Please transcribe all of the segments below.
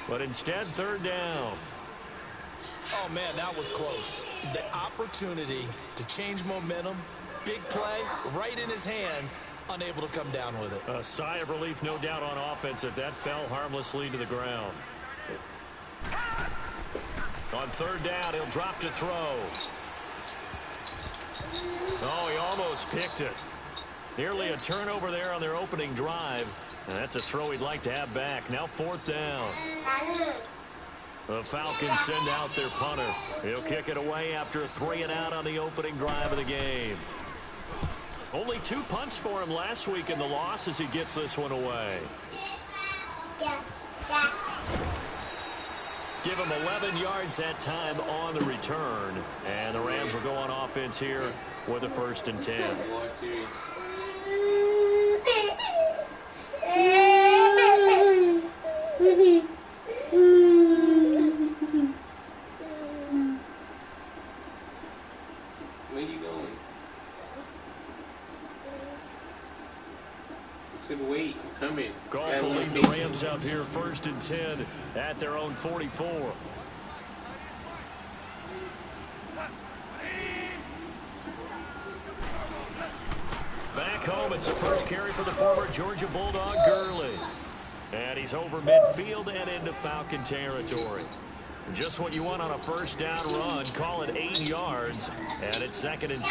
But instead, third down. Oh, man, that was close. The opportunity to change momentum, big play, right in his hands, unable to come down with it. A sigh of relief, no doubt, on offense that fell harmlessly to the ground. On third down, he'll drop to throw. Oh, he almost picked it. Nearly a turnover there on their opening drive. And that's a throw he'd like to have back. Now fourth down. The Falcons send out their punter. He'll kick it away after a 3-and-out on the opening drive of the game. Only 2 punts for him last week in the loss as he gets this one away. Give him 11 yards that time on the return. And the Rams will go on offense here with a 1st and 10. Where you going? I said wait, I'm coming. Goff will lead the Rams up here 1st and 10 at their own 44. Back home, it's the first carry for the former Georgia Bulldog, Gurley. And he's over midfield and into Falcon territory. Just what you want on a 1st down run. Call it 8 yards, and it's 2nd and 2.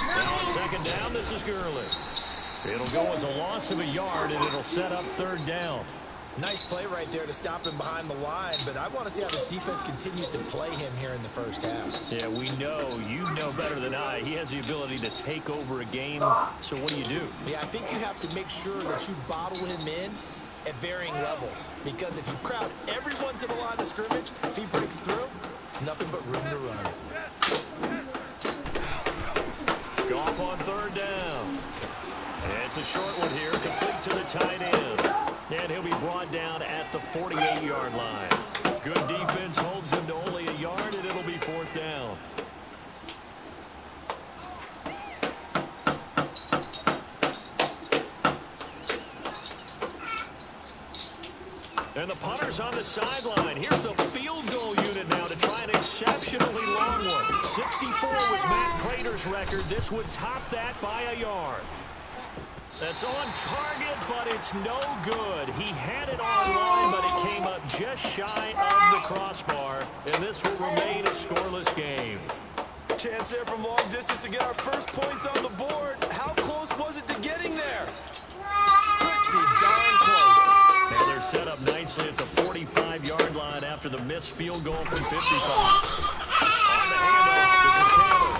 Now on 2nd down, this is Gurley. It'll go as a loss of a yard, and it'll set up 3rd down. Nice play right there to stop him behind the line, but I want to see how this defense continues to play him here in the 1st half. Yeah, we know, you know better than I, he has the ability to take over a game. So what do? Yeah, I think you have to make sure that you bottle him in at varying levels, because if you crowd everyone to the line of scrimmage, if he breaks through, nothing but room to run. Goff on 3rd down. It's a short one here, complete to the tight end. And he'll be brought down at the 48-yard line. Good defense holds him to only a yard, and it'll be 4th down. And the punter's on the sideline. Here's the field goal unit now to try an exceptionally long one. 64 was Matt Prater's record. This would top that by a yard. That's on target, but it's no good. He had it on line, but it came up just shy of the crossbar, and this will remain a scoreless game. Chance there from long distance to get our first points on the board. How close was it to getting there? Pretty darn close. And they're set up nicely at the 45-yard line after the missed field goal from 55. On the handoff, this is Taylor.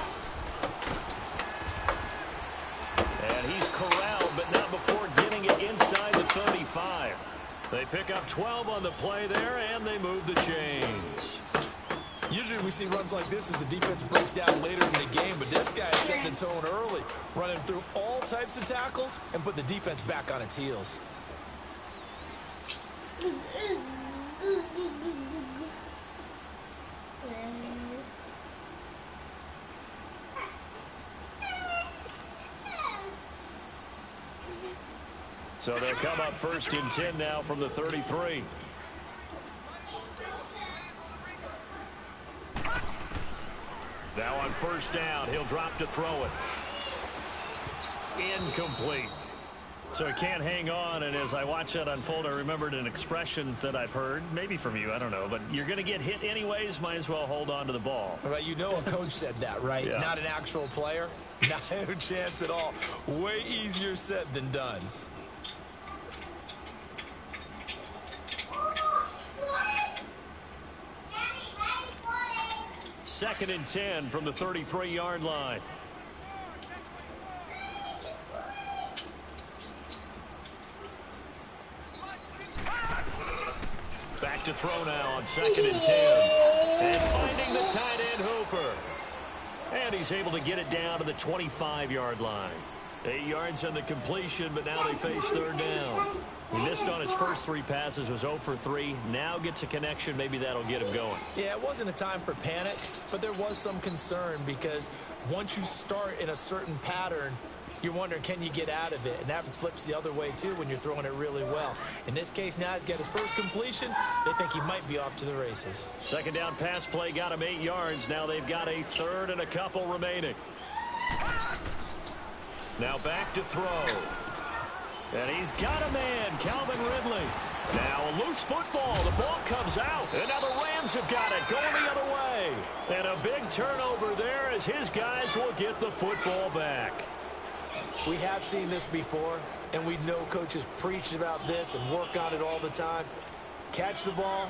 And he's corralled, but not before getting it inside the 35. They pick up 12 on the play there, and they move the chains. Usually we see runs like this as the defense breaks down later in the game, but this guy is setting the tone early, running through all types of tackles and put the defense back on its heels. So they'll come up 1st and 10 now from the 33. Now on 1st down, he'll drop to throw it. Incomplete. So he can't hang on, and as I watch that unfold, I remembered an expression that I've heard, maybe from you, I don't know, but you're going to get hit anyways, might as well hold on to the ball. Well, you know a coach said that, right? Yeah. Not an actual player. No chance at all. Way easier said than done. Second and 10 from the 33-yard line. Back to throw now on 2nd and 10. And finding the tight end Hooper. And he's able to get it down to the 25-yard line. 8 yards on the completion, but now they face third down. He missed on his first 3 passes, was 0 for 3. Now gets a connection. Maybe that'll get him going. Yeah, it wasn't a time for panic, but there was some concern because once you start in a certain pattern, you're wondering, can you get out of it? And that flips the other way, too, when you're throwing it really well. In this case, now he's got his first completion. They think he might be off to the races. Second down pass play got him 8 yards. Now they've got a third and a couple remaining. Now back to throw. And he's got a man, Calvin Ridley. Now a loose football. The ball comes out. And now the Rams have got it going the other way. And a big turnover there as his guys will get the football back. We have seen this before, and we know coaches preach about this and work on it all the time. Catch the ball.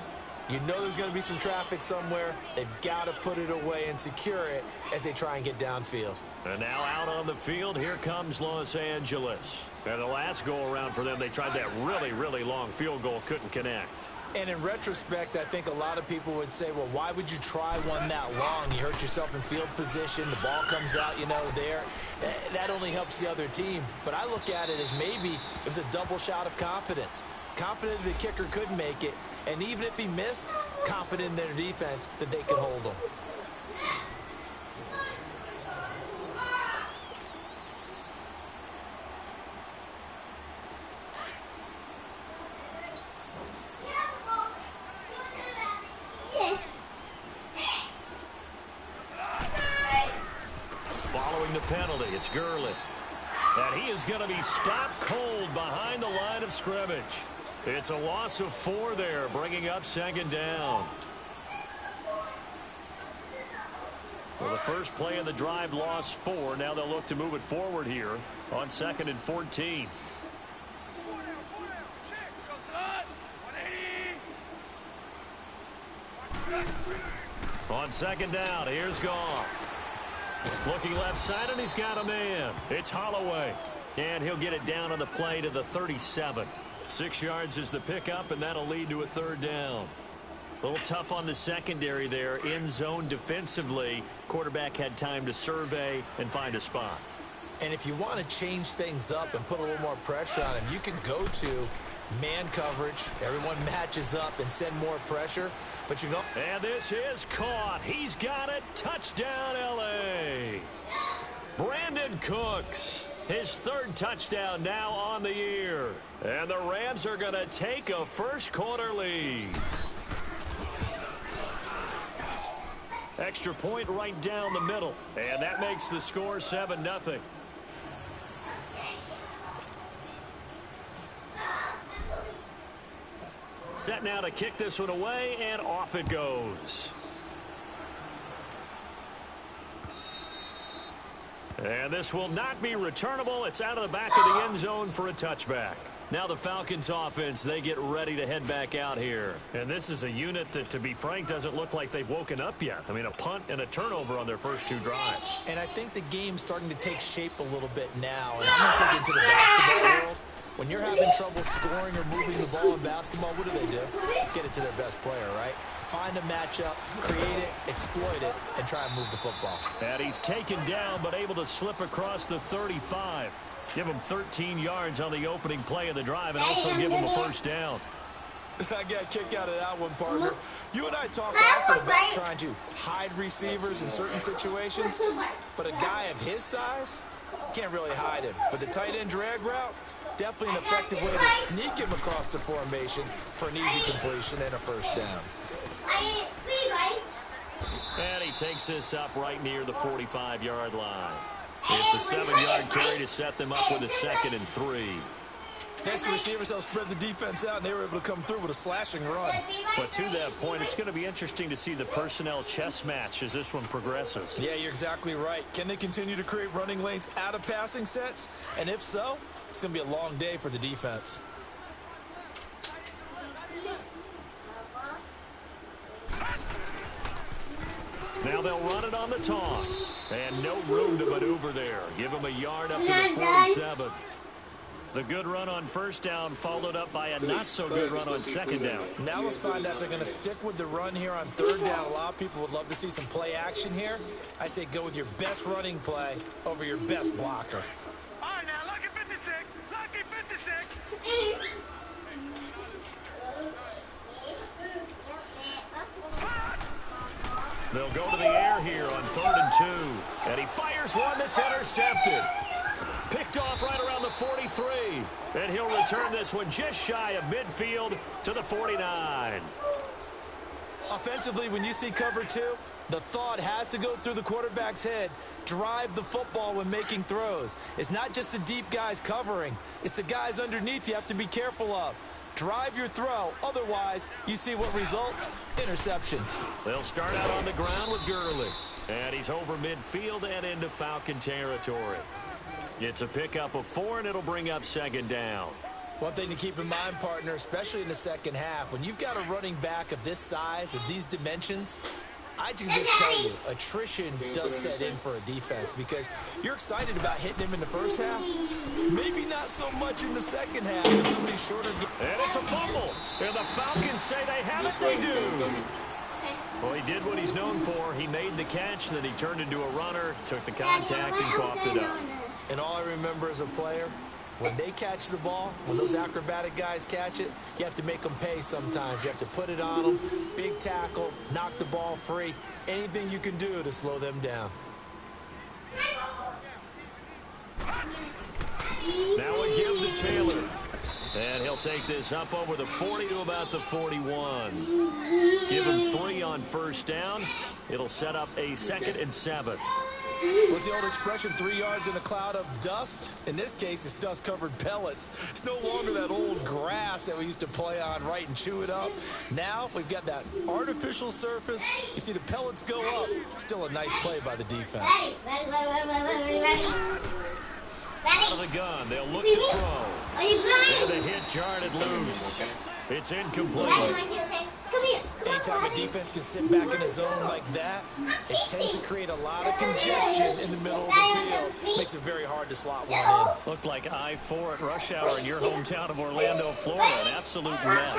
You know there's going to be some traffic somewhere. They've got to put it away and secure it as they try and get downfield. And now out on the field, here comes Los Angeles. And the last go-around for them, they tried that really, really long field goal, couldn't connect. And in retrospect, I think a lot of people would say, well, why would you try one that long? You hurt yourself in field position. The ball comes out, there. That only helps the other team. But I look at it as maybe it was a double shot of confidence. Confident the kicker could make it. And even if he missed, confident in their defense that they could hold him. Following the penalty, it's Gurley. And he is going to be stopped cold behind the line of scrimmage. It's a loss of 4 there, bringing up second down. Well, the first play of the drive lost 4. Now they'll look to move it forward here on 2nd and 14. On second down, here's Goff. Looking left side, and he's got a man. It's Holloway. And he'll get it down on the play to the 37. 6 yards is the pickup, and that'll lead to a third down. A little tough on the secondary there. In zone defensively. Quarterback had time to survey and find a spot. And if you want to change things up and put a little more pressure on him, you can go to man coverage. Everyone matches up and send more pressure. But you know. And this is caught. He's got it. Touchdown, L.A. Brandon Cooks. His 3rd touchdown now on the year. And the Rams are going to take a first-quarter lead. Extra point right down the middle. And that makes the score 7-0. Set now to kick this one away, and off it goes. And this will not be returnable. It's out of the back of the end zone for a touchback. Now the Falcons offense, they get ready to head back out here. And this is a unit that, to be frank, doesn't look like they've woken up yet. I mean, a punt and a turnover on their first 2 drives. And I think the game's starting to take shape a little bit now. And I'm going to take it into the basketball world. When you're having trouble scoring or moving the ball in basketball, what do? Get it to their best player, right? Find a matchup, create it, exploit it, and try and move the football. And he's taken down, but able to slip across the 35. Give him 13 yards on the opening play of the drive and also give him a first down. I got a kick out of that one, partner. You and I talk often about trying to hide receivers in certain situations, but a guy of his size can't really hide him. But the tight end drag route, definitely an effective way to sneak him across the formation for an easy completion and a first down. And he takes this up right near the 45-yard line. It's a 7-yard carry to set them up with a 2nd and 3. Next to receivers, they'll spread the defense out, and they were able to come through with a slashing run. But to that point, it's going to be interesting to see the personnel chess match as this one progresses. Yeah, you're exactly right. Can they continue to create running lanes out of passing sets? And if so, it's going to be a long day for the defense. Now they'll run it on the toss. And no room to maneuver there. Give him a yard up to the 47. The good run on first down followed up by a not-so-good run on second down. Now let's find out they're going to stick with the run here on third down. A lot of people would love to see some play action here. I say go with your best running play over your best blocker. They'll go to the air here on 3rd and 2. And he fires one that's intercepted. Picked off right around the 43. And he'll return this one just shy of midfield to the 49. Offensively, when you see cover 2, the thought has to go through the quarterback's head. Drive the football when making throws. It's not just the deep guys covering. It's the guys underneath you have to be careful of. Drive your throw. Otherwise, you see what results? Interceptions. They'll start out on the ground with Gurley. And he's over midfield and into Falcon territory. It's a pickup of 4, and it'll bring up 2nd down. One thing to keep in mind, partner, especially in the second half, when you've got a running back of this size, of these dimensions, I can just tell you, attrition does set in for a defense because you're excited about hitting him in the first half. Maybe not so much in the second half with some of these shorter games. And it's a fumble. And the Falcons say they have it, they do. Well, he did what he's known for. He made the catch, then he turned into a runner, took the contact, and coughed it up. And all I remember as a player, when they catch the ball, when those acrobatic guys catch it, you have to make them pay sometimes. You have to put it on them, big tackle, knock the ball free, anything you can do to slow them down. Now a give to Taylor. And he'll take this up over the 40 to about the 41. Give him 3 on 1st down. It'll set up a 2nd and 7. What's the old expression, 3 yards in a cloud of dust? In this case, it's dust-covered pellets. It's no longer that old grass that we used to play on, right, and chew it up. Now we've got that artificial surface. You see the pellets go up. Still a nice play by the defense. Out of the gun, they'll look to throw. And the hit jarred loose. It's incomplete. Anytime a defense can sit back in a zone like that, it tends to create a lot of congestion in the middle of the field. Makes it very hard to slot one in. Looked like I-4 at rush hour in your hometown of Orlando, Florida. An absolute mess.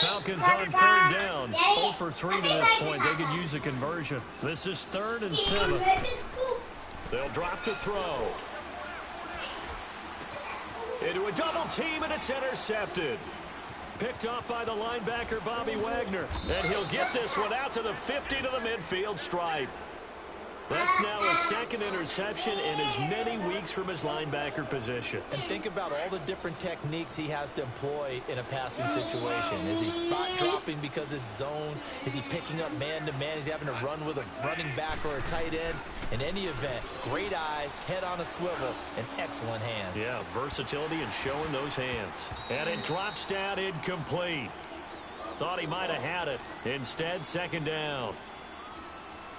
The Falcons on 3rd down. 0 for 3 to this point. They could use a conversion. This is 3rd and 7. They'll drop to throw. Into a double team, and it's intercepted. Picked off by the linebacker, Bobby Wagner. And he'll get this one out to the 50 to the midfield stripe. That's now a 2nd interception in as many weeks from his linebacker position. And think about all the different techniques he has to employ in a passing situation. Is he spot dropping because it's zone? Is he picking up man-to-man? Is he having to run with a running back or a tight end? In any event, great eyes, head on a swivel, and excellent hands. Yeah, versatility and showing those hands. And it drops down incomplete. Thought he might have had it. Instead, 2nd down.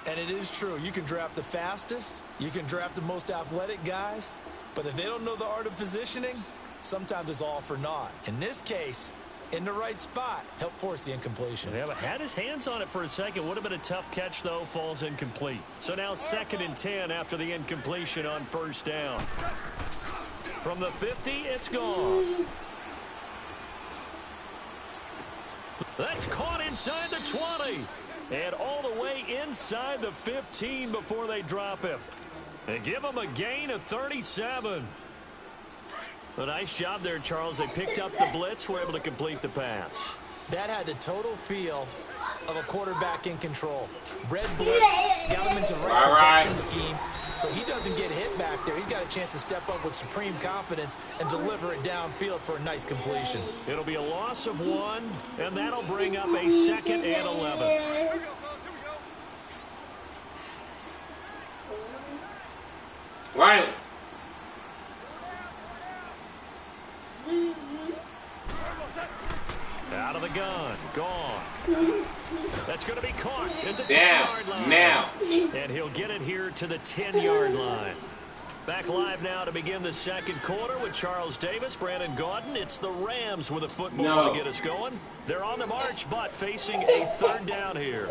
And it is true. You can draft the fastest. You can draft the most athletic guys. But if they don't know the art of positioning, sometimes it's all for naught. In this case, in the right spot, help force the incompletion. Yeah, but had his hands on it for a second. Would have been a tough catch, though. Falls incomplete. So now 2nd and 10 after the incompletion on 1st down. From the 50, it's gone. That's caught inside the 20. And all the way inside the 15 before they drop him. And give him a gain of 37. A nice job there, Charles. They picked up the blitz, were able to complete the pass. That had the total feel of a quarterback in control. Red blitz, got him into the right protection scheme, so he doesn't get hit back there. He's got a chance to step up with supreme confidence and deliver it downfield for a nice completion. It'll be a loss of 1, and that'll bring up a 2nd and 11. Right. Out of the gun. Gone. That's going to be caught at the Down 10-yard line. now. And he'll get it here to the 10-yard line. Back live now to begin the 2nd quarter with Charles Davis, Brandon Gaudin. It's the Rams with a football to get us going. They're on the march, but facing a 3rd down here.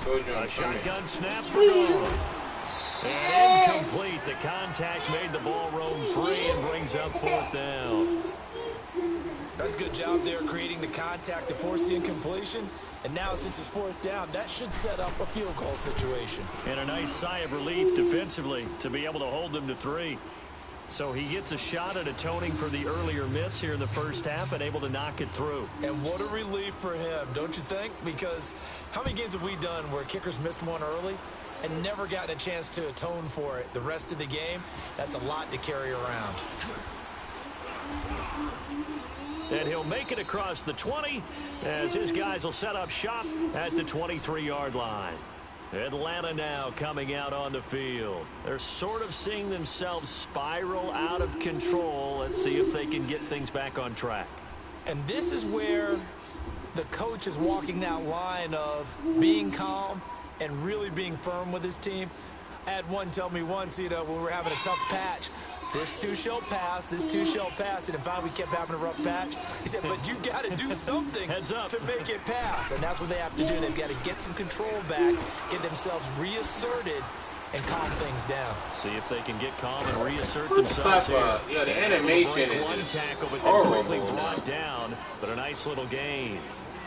Told you A I'm coming. shotgun snap for goal. And incomplete. The contact made the ball roam free and brings up 4th down. That's a good job there creating the contact to force the incompletion. And now since it's 4th down, that should set up a field goal situation. And a nice sigh of relief defensively to be able to hold them to 3. So he gets a shot at atoning for the earlier miss here in the first half and able to knock it through. And what a relief for him, don't you think? Because how many games have we done where kickers missed one early and never gotten a chance to atone for it the rest of the game? That's a lot to carry around. And he'll make it across the 20 as his guys will set up shop at the 23-yard line. Atlanta now coming out on the field. They're sort of seeing themselves spiral out of control. Let's see if they can get things back on track. And this is where the coach is walking that line of being calm and really being firm with his team. I had one tell me once, when we were having a tough patch, this too shall pass, this too shall pass. And in fact, we kept having a rough patch. He said, but you got to do something Heads up. to make it pass. And that's what they have to do. They've got to get some control back, get themselves reasserted, and calm things down. See if they can get calm and reassert themselves here. Yeah, the animation is one just tackle, but horrible then quickly now. brought down. But a nice little gain.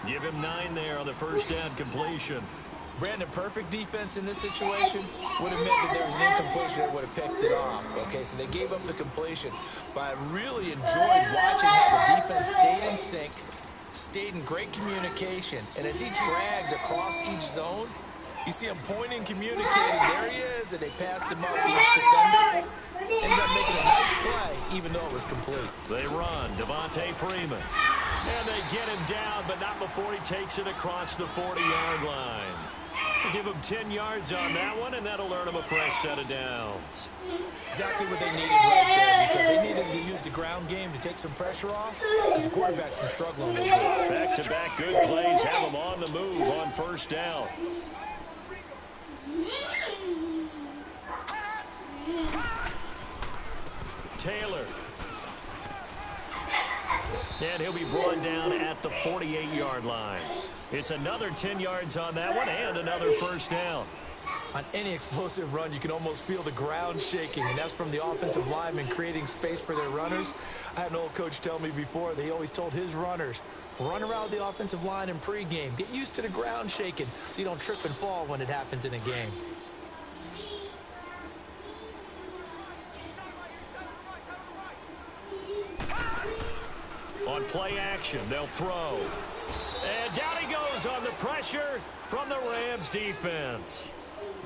Give him 9 there on the first down completion. Brandon, perfect defense in this situation would have meant that there was an incompletion that would have picked it off. Okay, so they gave up the completion. But I really enjoyed watching how the defense stayed in sync, stayed in great communication. And as he dragged across each zone, you see him pointing, communicating. There he is, and they passed him up to each defender. Ended up making a nice play, even though it was complete. They run, Devontae Freeman. And they get him down, but not before he takes it across the 40-yard line. Give him 10 yards on that one, and that'll earn him a fresh set of downs. Exactly what they needed right there, because they needed to use the ground game to take some pressure off, because the quarterback's been struggling a little bit. Back-to-back good plays have him on the move on first down. Taylor. And he'll be brought down at the 48-yard line. It's another 10 yards on that one and another first down. On any explosive run, you can almost feel the ground shaking, and that's from the offensive linemen creating space for their runners. I had an old coach tell me before, they always told his runners, run around the offensive line in pregame. Get used to the ground shaking so you don't trip and fall when it happens in a game. On play action, they'll throw. And down he goes on the pressure from the Rams defense.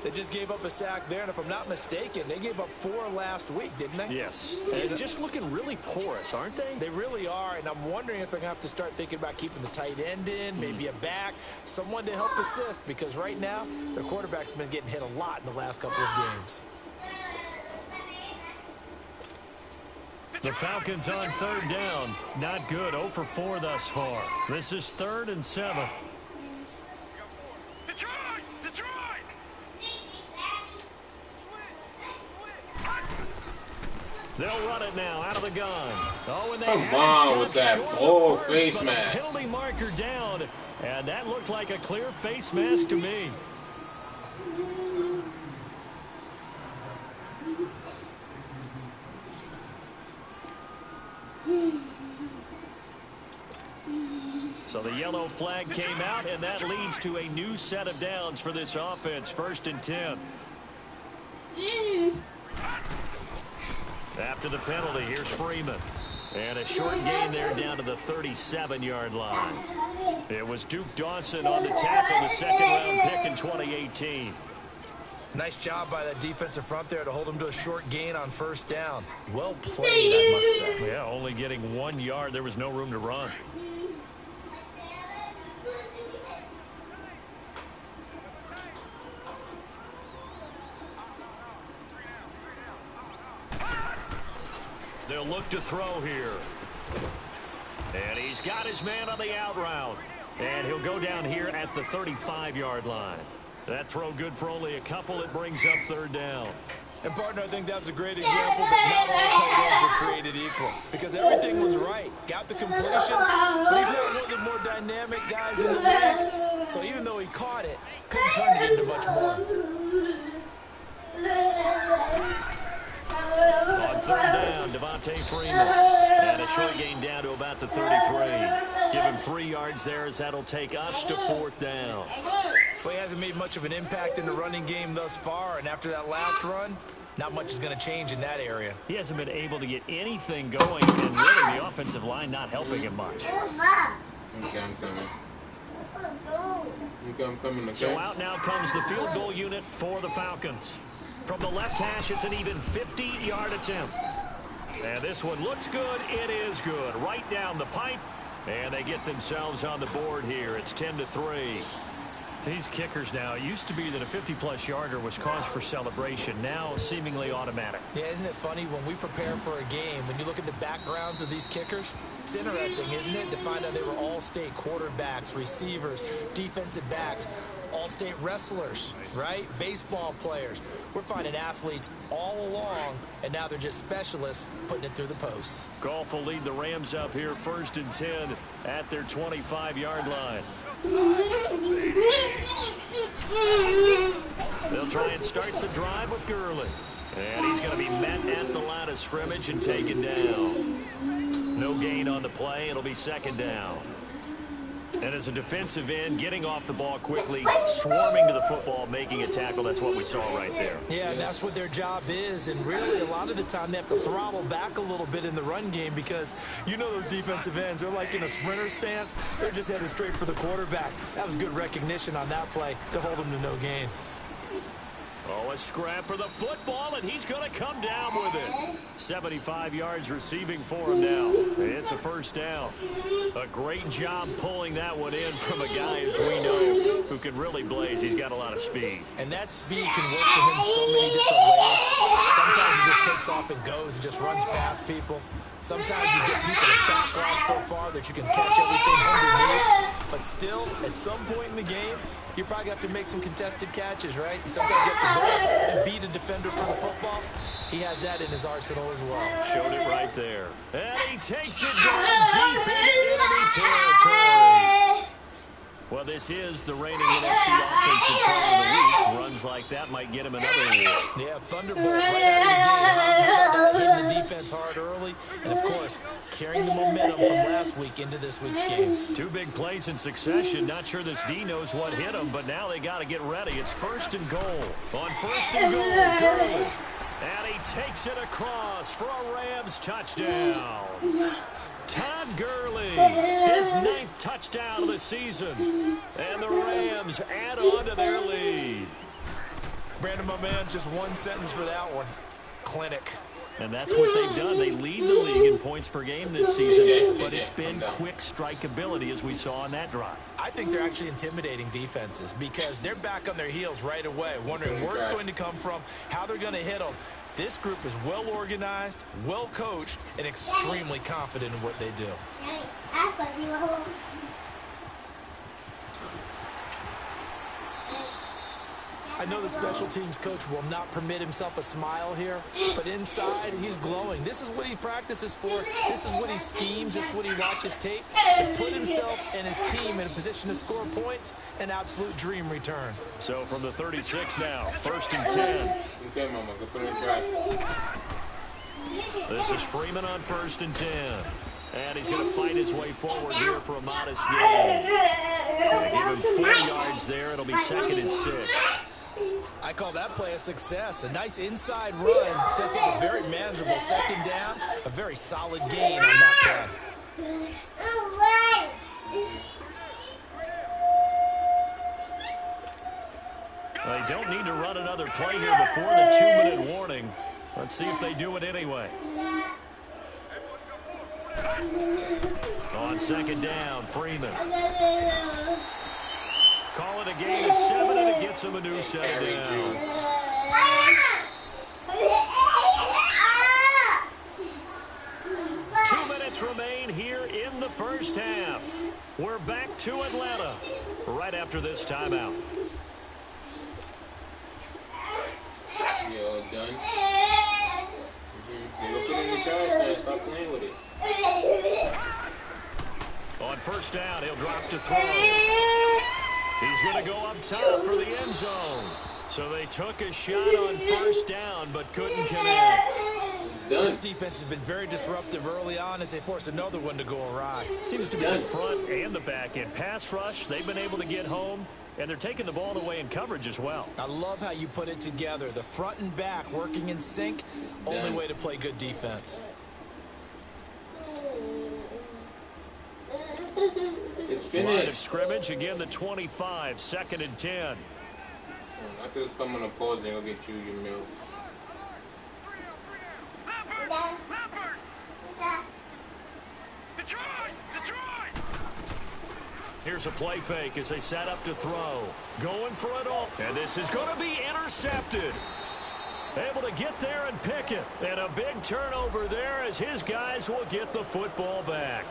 They just gave up a sack there, and if I'm not mistaken, they gave up 4 last week, didn't they? Yes. And just looking really porous, aren't they? They really are, and I'm wondering if they're going to have to start thinking about keeping the tight end in, maybe a back, someone to help assist, because right now, their quarterback's been getting hit a lot in the last couple of games. The Falcons on third down. Not good. 0 for 4 thus far. This is 3rd and 7. They'll run it now out of the gun. Oh, and they Come on with that bull face mask. Penalty marker down, and that looked like a clear face mask to me. So the yellow flag came out, and that leads to a new set of downs for this offense. 1st and 10. After the penalty, here's Freeman. And a short gain there down to the 37-yard line. It was Duke Dawson on the tackle, the second-round pick in 2018. Nice job by that defensive front there to hold him to a short gain on first down. Well played, I must say. Yeah, only getting 1 yard. There was no room to run. They'll look to throw here. And he's got his man on the out route. And he'll go down here at the 35-yard line. That throw good for only a couple. It brings up 3rd down. And, partner, I think that's a great example that not all tight ends are created equal. Because everything was right. Got the completion, but he's not one of the more dynamic guys in the league. So even though he caught it, couldn't turn it into much more. On third down, Devontae Freeman. And a short gain down to about the 33. Give him 3 yards there as that'll take us to fourth down. Well, he hasn't made much of an impact in the running game thus far, and after that last run, not much is going to change in that area. He hasn't been able to get anything going, and really the offensive line not helping him much. Okay, I'm coming. So out now comes the field goal unit for the Falcons. From the left hash, it's an even 50-yard attempt. And this one looks good. It is good. Right down the pipe. And they get themselves on the board here. It's 10-3. These kickers now, it used to be that a 50-plus yarder was cause for celebration. Now seemingly automatic. Yeah, isn't it funny when we prepare for a game, when you look at the backgrounds of these kickers, it's interesting, isn't it, to find out they were all-state quarterbacks, receivers, defensive backs, all-state wrestlers, right? Baseball players. We're finding athletes all along, and now they're just specialists putting it through the posts. Goff will lead the Rams up here 1st and 10 at their 25-yard line. They'll try and start the drive with Gurley. And he's going to be met at the line of scrimmage and taken down. No gain on the play. It'll be 2nd down. And as a defensive end, getting off the ball quickly, swarming to the football, making a tackle, that's what we saw right there. Yeah, and that's what their job is. And really, a lot of the time, they have to throttle back a little bit in the run game because you know those defensive ends, they're like in a sprinter stance. They're just headed straight for the quarterback. That was good recognition on that play to hold them to no gain. Oh, a scrap for the football, and he's going to come down with it. 75 yards receiving for him now. It's a 1st down. A great job pulling that one in from a guy, as we know, who can really blaze. He's got a lot of speed. And that speed can work for him so many different ways. Sometimes he just takes off and goes and just runs past people. Sometimes you get people to back off so far that you can catch everything underneath. But still, at some point in the game, you probably have to make some contested catches, right? Sometimes you have to go up and beat a defender for the football. He has that in his arsenal as well. Showed it right there. And he takes it down deep into enemy territory. Well, this is the reigning NFC Offensive Player of the Week. Runs like that might get him another award. Yeah, thunderbolt right out of the gate. Hitting the defense hard early. And, of course, carrying the momentum from last week into this week's game. 2 big plays in succession. Not sure this D knows what hit him, but now they got to get ready. It's 1st and goal. On 1st and goal, Gurley. And he takes it across for a Rams touchdown. Todd Gurley, his 9th touchdown of the season. And the Rams add on to their lead. Brandon, my man, just one sentence for that one. Clinic. And that's what they've done. They lead the league in points per game this season, but it's been quick strike ability as we saw on that drive. I think they're actually intimidating defenses because they're back on their heels right away, wondering where it's going to come from, how they're going to hit them. This group is well organized, well coached, and extremely confident in what they do. I know the special teams coach will not permit himself a smile here, but inside, he's glowing. This is what he practices for. This is what he schemes. This is what he watches tape to put himself and his team in a position to score points. An absolute dream return. So from the 36 now, 1st and 10. Okay, Mama, go put it in drive. This is Freeman on 1st and 10. And he's going to fight his way forward here for a modest gain. Give him 4 yards there. It'll be 2nd and 6. I call that play a success. A nice inside run sets up a very manageable 2nd down. A very solid gain on that play. They don't need to run another play here before the 2-minute warning. Let's see if they do it anyway. On 2nd down, Freeman. Call it a gain of 7, and it gets him a new set of downs. 2 minutes remain here in the 1st half. We're back to Atlanta right after this timeout. Yeah, all done. You're looking in the trash can. Stop playing with it. On first down, he'll drop to throw. He's going to go up top for the end zone. So they took a shot on first down, but couldn't connect. This defense has been very disruptive early on as they force another one to go awry. Seems to be the front and the back end. Pass rush, they've been able to get home, and they're taking the ball away in coverage as well. I love how you put it together. The front and back working in sync, only way to play good defense. It's finished. Line of scrimmage, again the 25, 2nd and 10. I could come on a pause and go get you your milk. Here's a play fake as they set up to throw. Going for it all. And this is going to be intercepted. Able to get there and pick it. And a big turnover there as his guys will get the football back.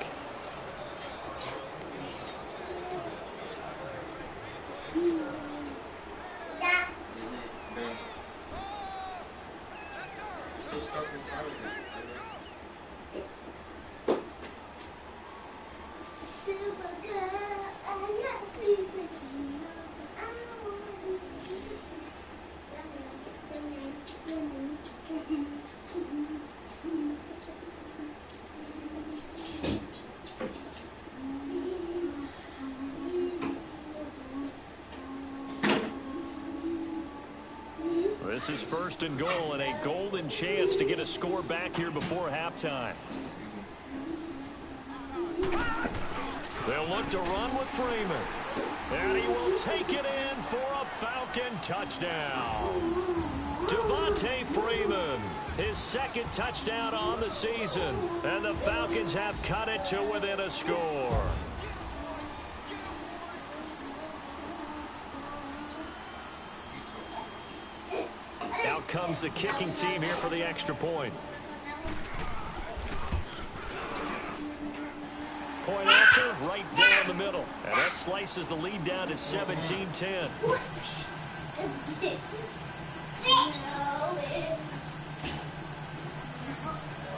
This is 1st and goal and a golden chance to get a score back here before halftime. They'll look to run with Freeman. And he will take it in for a Falcon touchdown. Devontae Freeman, his 2nd touchdown on the season. And the Falcons have cut it to within a score. Out comes the kicking team here for the extra point. Point after, right down the middle. And that slices the lead down to 17-10.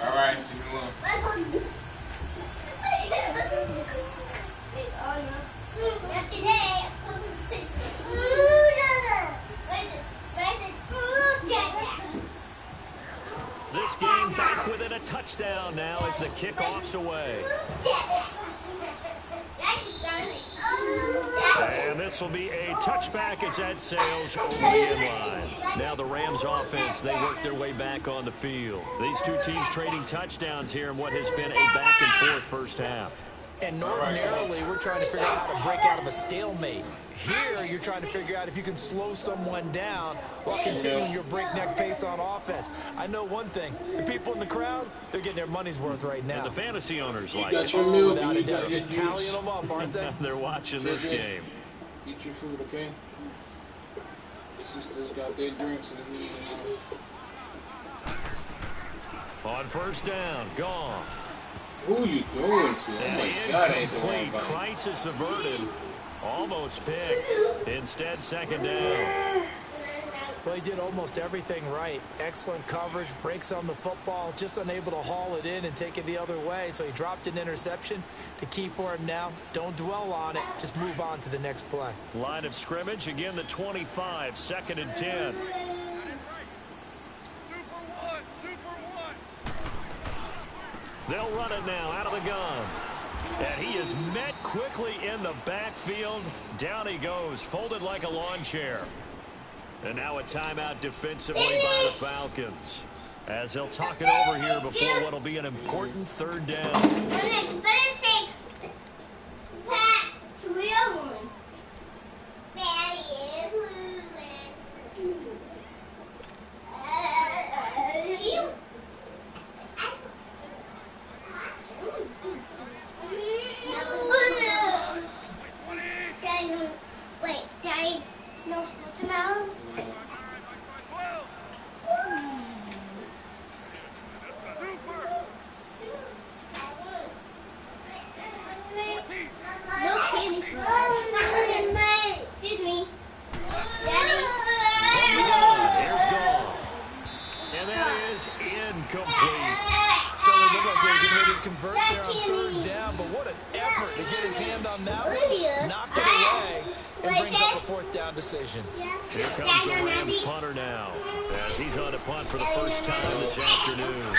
All right, give me one. This game back within a touchdown now as the kickoff's away. And this will be a touchback as that sails over the end line. Now the Rams offense, they work their way back on the field. These two teams trading touchdowns here in what has been a back and forth first half. And ordinarily, we're trying to figure out how to break out of a stalemate. Here, you're trying to figure out if you can slow someone down while continuing your breakneck pace on offense. I know one thing. The people in the crowd, they're getting their money's worth right now. And the fantasy owners like got it. your milk, Without you a doubt. got your Just juice. tallying them up, aren't they? They're watching this game. Eat your food, okay? Your sisters got their drinks. On first down, gone. Who you doing to? Oh And my God, I ain't the incomplete. one. Crisis averted. Almost picked. Instead, 2nd down. Well, he did almost everything right. Excellent coverage, breaks on the football, just unable to haul it in and take it the other way. So he dropped an interception. The key for him now, don't dwell on it. Just move on to the next play. Line of scrimmage, again the 25, 2nd and 10. They'll run it now out of the gun. And he is met quickly in the backfield. Down he goes, folded like a lawn chair. And now a timeout defensively by the Falcons. As they'll talk it over here before what will be an important 3rd down. Wait, Daddy, no school tomorrow? on that one, knocked it away, and brings up a fourth down decision. Here comes the Rams punter now, as he's on to punt for the first time this afternoon.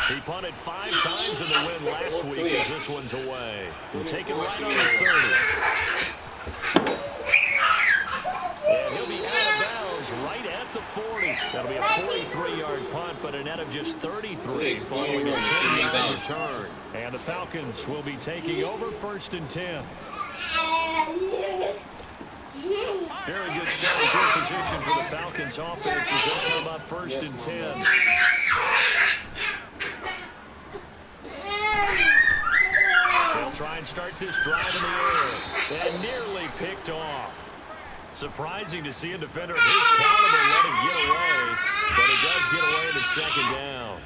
He punted 5 times in the win last week as this one's away. He'll take it right on the 30. And he'll be out of bounds right at the 40. That'll be a 43-yard punt, but a net of just 33 following a 10-yard return. And the Falcons will be taking over 1st and 10. Very good starting field position for the Falcons offense as they come up 1st and 10. They'll try and start this drive in the air. And nearly picked off. Surprising to see a defender of his caliber let him get away, but it does get away to 2nd down.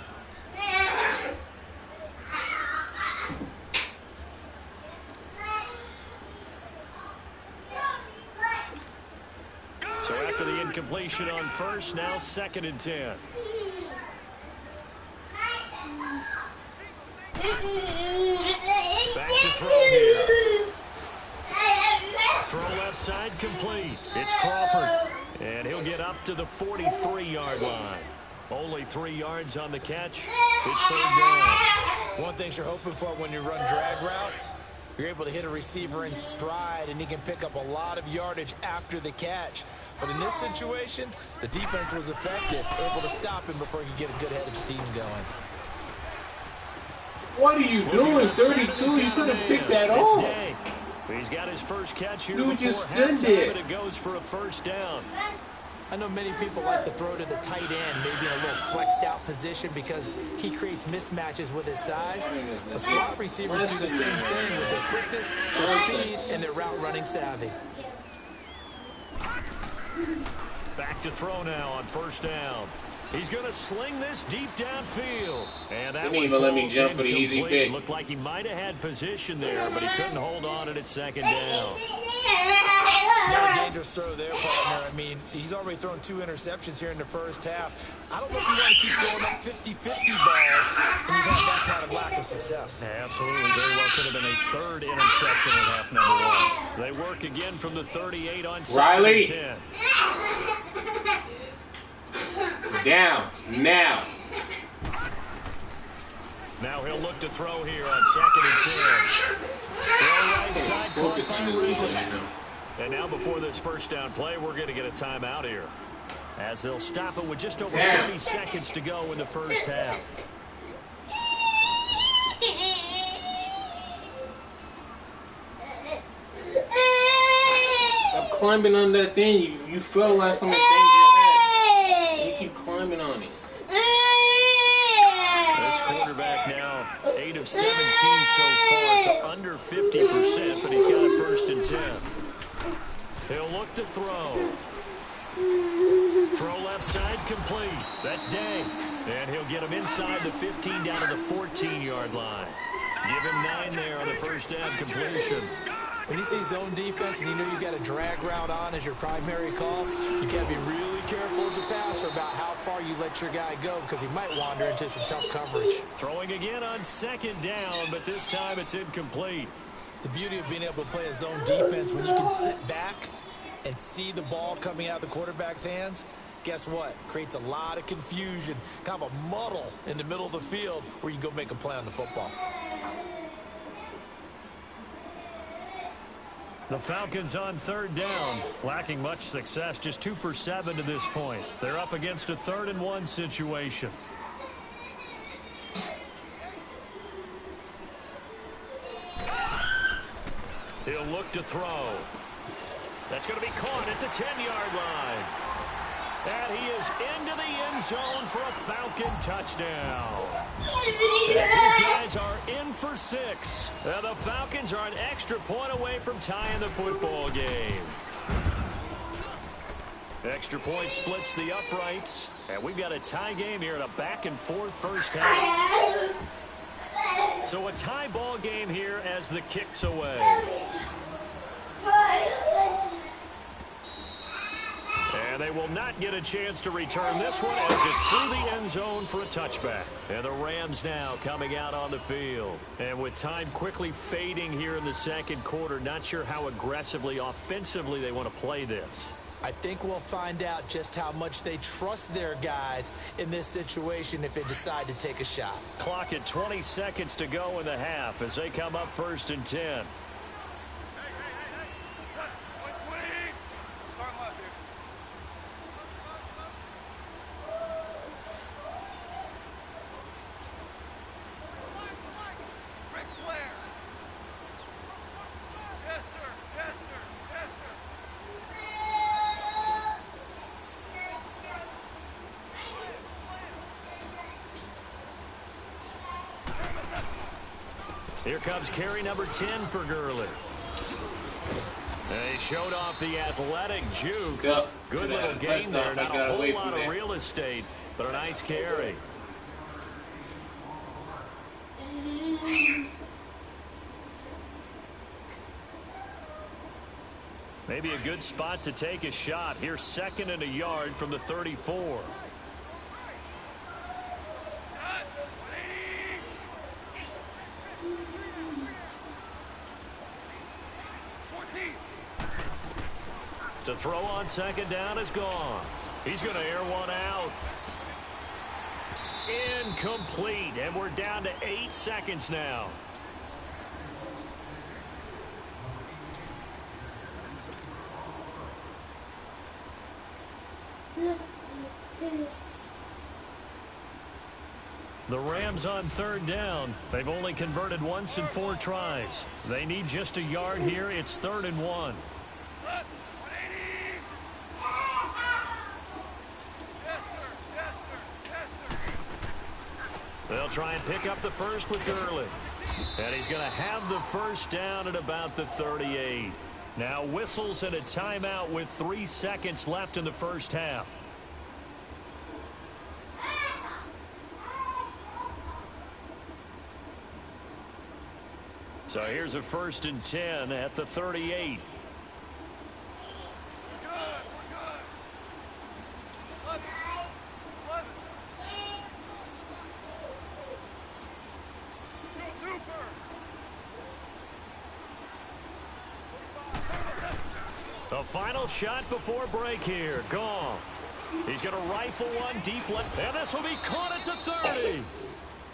So after the incompletion on 1st, now 2nd and 10. Back to throw here. Throw left side complete. It's Crawford. And he'll get up to the 43-yard line. Only 3 yards on the catch. It's 3rd down. One thing you're hoping for when you run drag routes, you're able to hit a receiver in stride, and he can pick up a lot of yardage after the catch. But in this situation, the defense was effective, able to stop him before he could get a good head of steam going. What are you doing? 32? You could have picked that off. He's got his first catch here You before just halftime, stood there. and it goes for a 1st down. I know many people like to throw to the tight end, maybe in a little flexed out position because he creates mismatches with his size. The slot receivers do the same thing with their quickness, their speed, and their route running savvy. Back to throw now on 1st down. He's going to sling this deep downfield. And that Didn't one even let me falls jump for the easy incomplete. pick. Looked like he might have had position there, but he couldn't hold on it at 2nd down. Not a dangerous throw there, partner. I mean, he's already thrown 2 interceptions here in the first half. I don't know if you want to keep throwing up 50-50 balls and you've had that kind of lack of success. Absolutely. Very well could have been a 3rd interception in half number 1. They work again from the 38 on 2nd and 10. Down. Now. Now he'll look to throw here on 2nd and 10. Throw right side, Focus caught on by the lead, Ridley. you know. And now before this 1st down play, we're going to get a timeout here, as they'll stop it with just over 30 seconds to go in the 1st half. Stop climbing on that thing. You fell last time that thing you had. You keep climbing on it. This quarterback now 8 of 17 so far, so under 50%, but he's got a 1st and 10. He'll look to throw. Throw left side complete. That's Day. And he'll get him inside the 15 down to the 14-yard line. Give him 9 there on the 1st down completion. When you see zone defense and you know you've got a drag route on as your primary call, you got to be really careful as a passer about how far you let your guy go because he might wander into some tough coverage. Throwing again on 2nd down, but this time it's incomplete. The beauty of being able to play a zone defense when you can sit back and see the ball coming out of the quarterback's hands, guess what? Creates a lot of confusion, kind of a muddle in the middle of the field where you can go make a play on the football. The Falcons on 3rd down, lacking much success, just 2 for 7 to this point. They're up against a 3rd and 1 situation. He'll look to throw. That's going to be caught at the 10-yard line. And he is into the end zone for a Falcon touchdown. As these guys are in for 6. The Falcons are an extra point away from tying the football game. Extra point splits the uprights. And we've got a tie game here in a back-and-forth 1st half. So a tie ball game here as the kick's away. And they will not get a chance to return this one as it's through the end zone for a touchback. And the Rams now coming out on the field. And with time quickly fading here in the second quarter, not sure how aggressively, offensively they want to play this. I think we'll find out just how much they trust their guys in this situation if they decide to take a shot. Clock at 20 seconds to go in the half as they come up 1st and 10. Here comes carry number 10 for Gurley. They showed off the athletic juke. Yep. Good little gain there. Not a whole lot of real estate, but a nice carry. Maybe a good spot to take a shot. Here's 2nd and a yard from the 34. To throw on 2nd down is gone. He's going to air one out. Incomplete, and we're down to 8 seconds now. The Rams on 3rd down. They've only converted once in 4 tries. They need just a yard here. It's 3rd and 1. They'll try and pick up the first with Gurley. And he's going to have the first down at about the 38. Now whistles and a timeout with 3 seconds left in the first half. So here's a 1st and 10 at the 38. The final shot before break here. Goff. He's going to rifle one deep left. And this will be caught at the 30.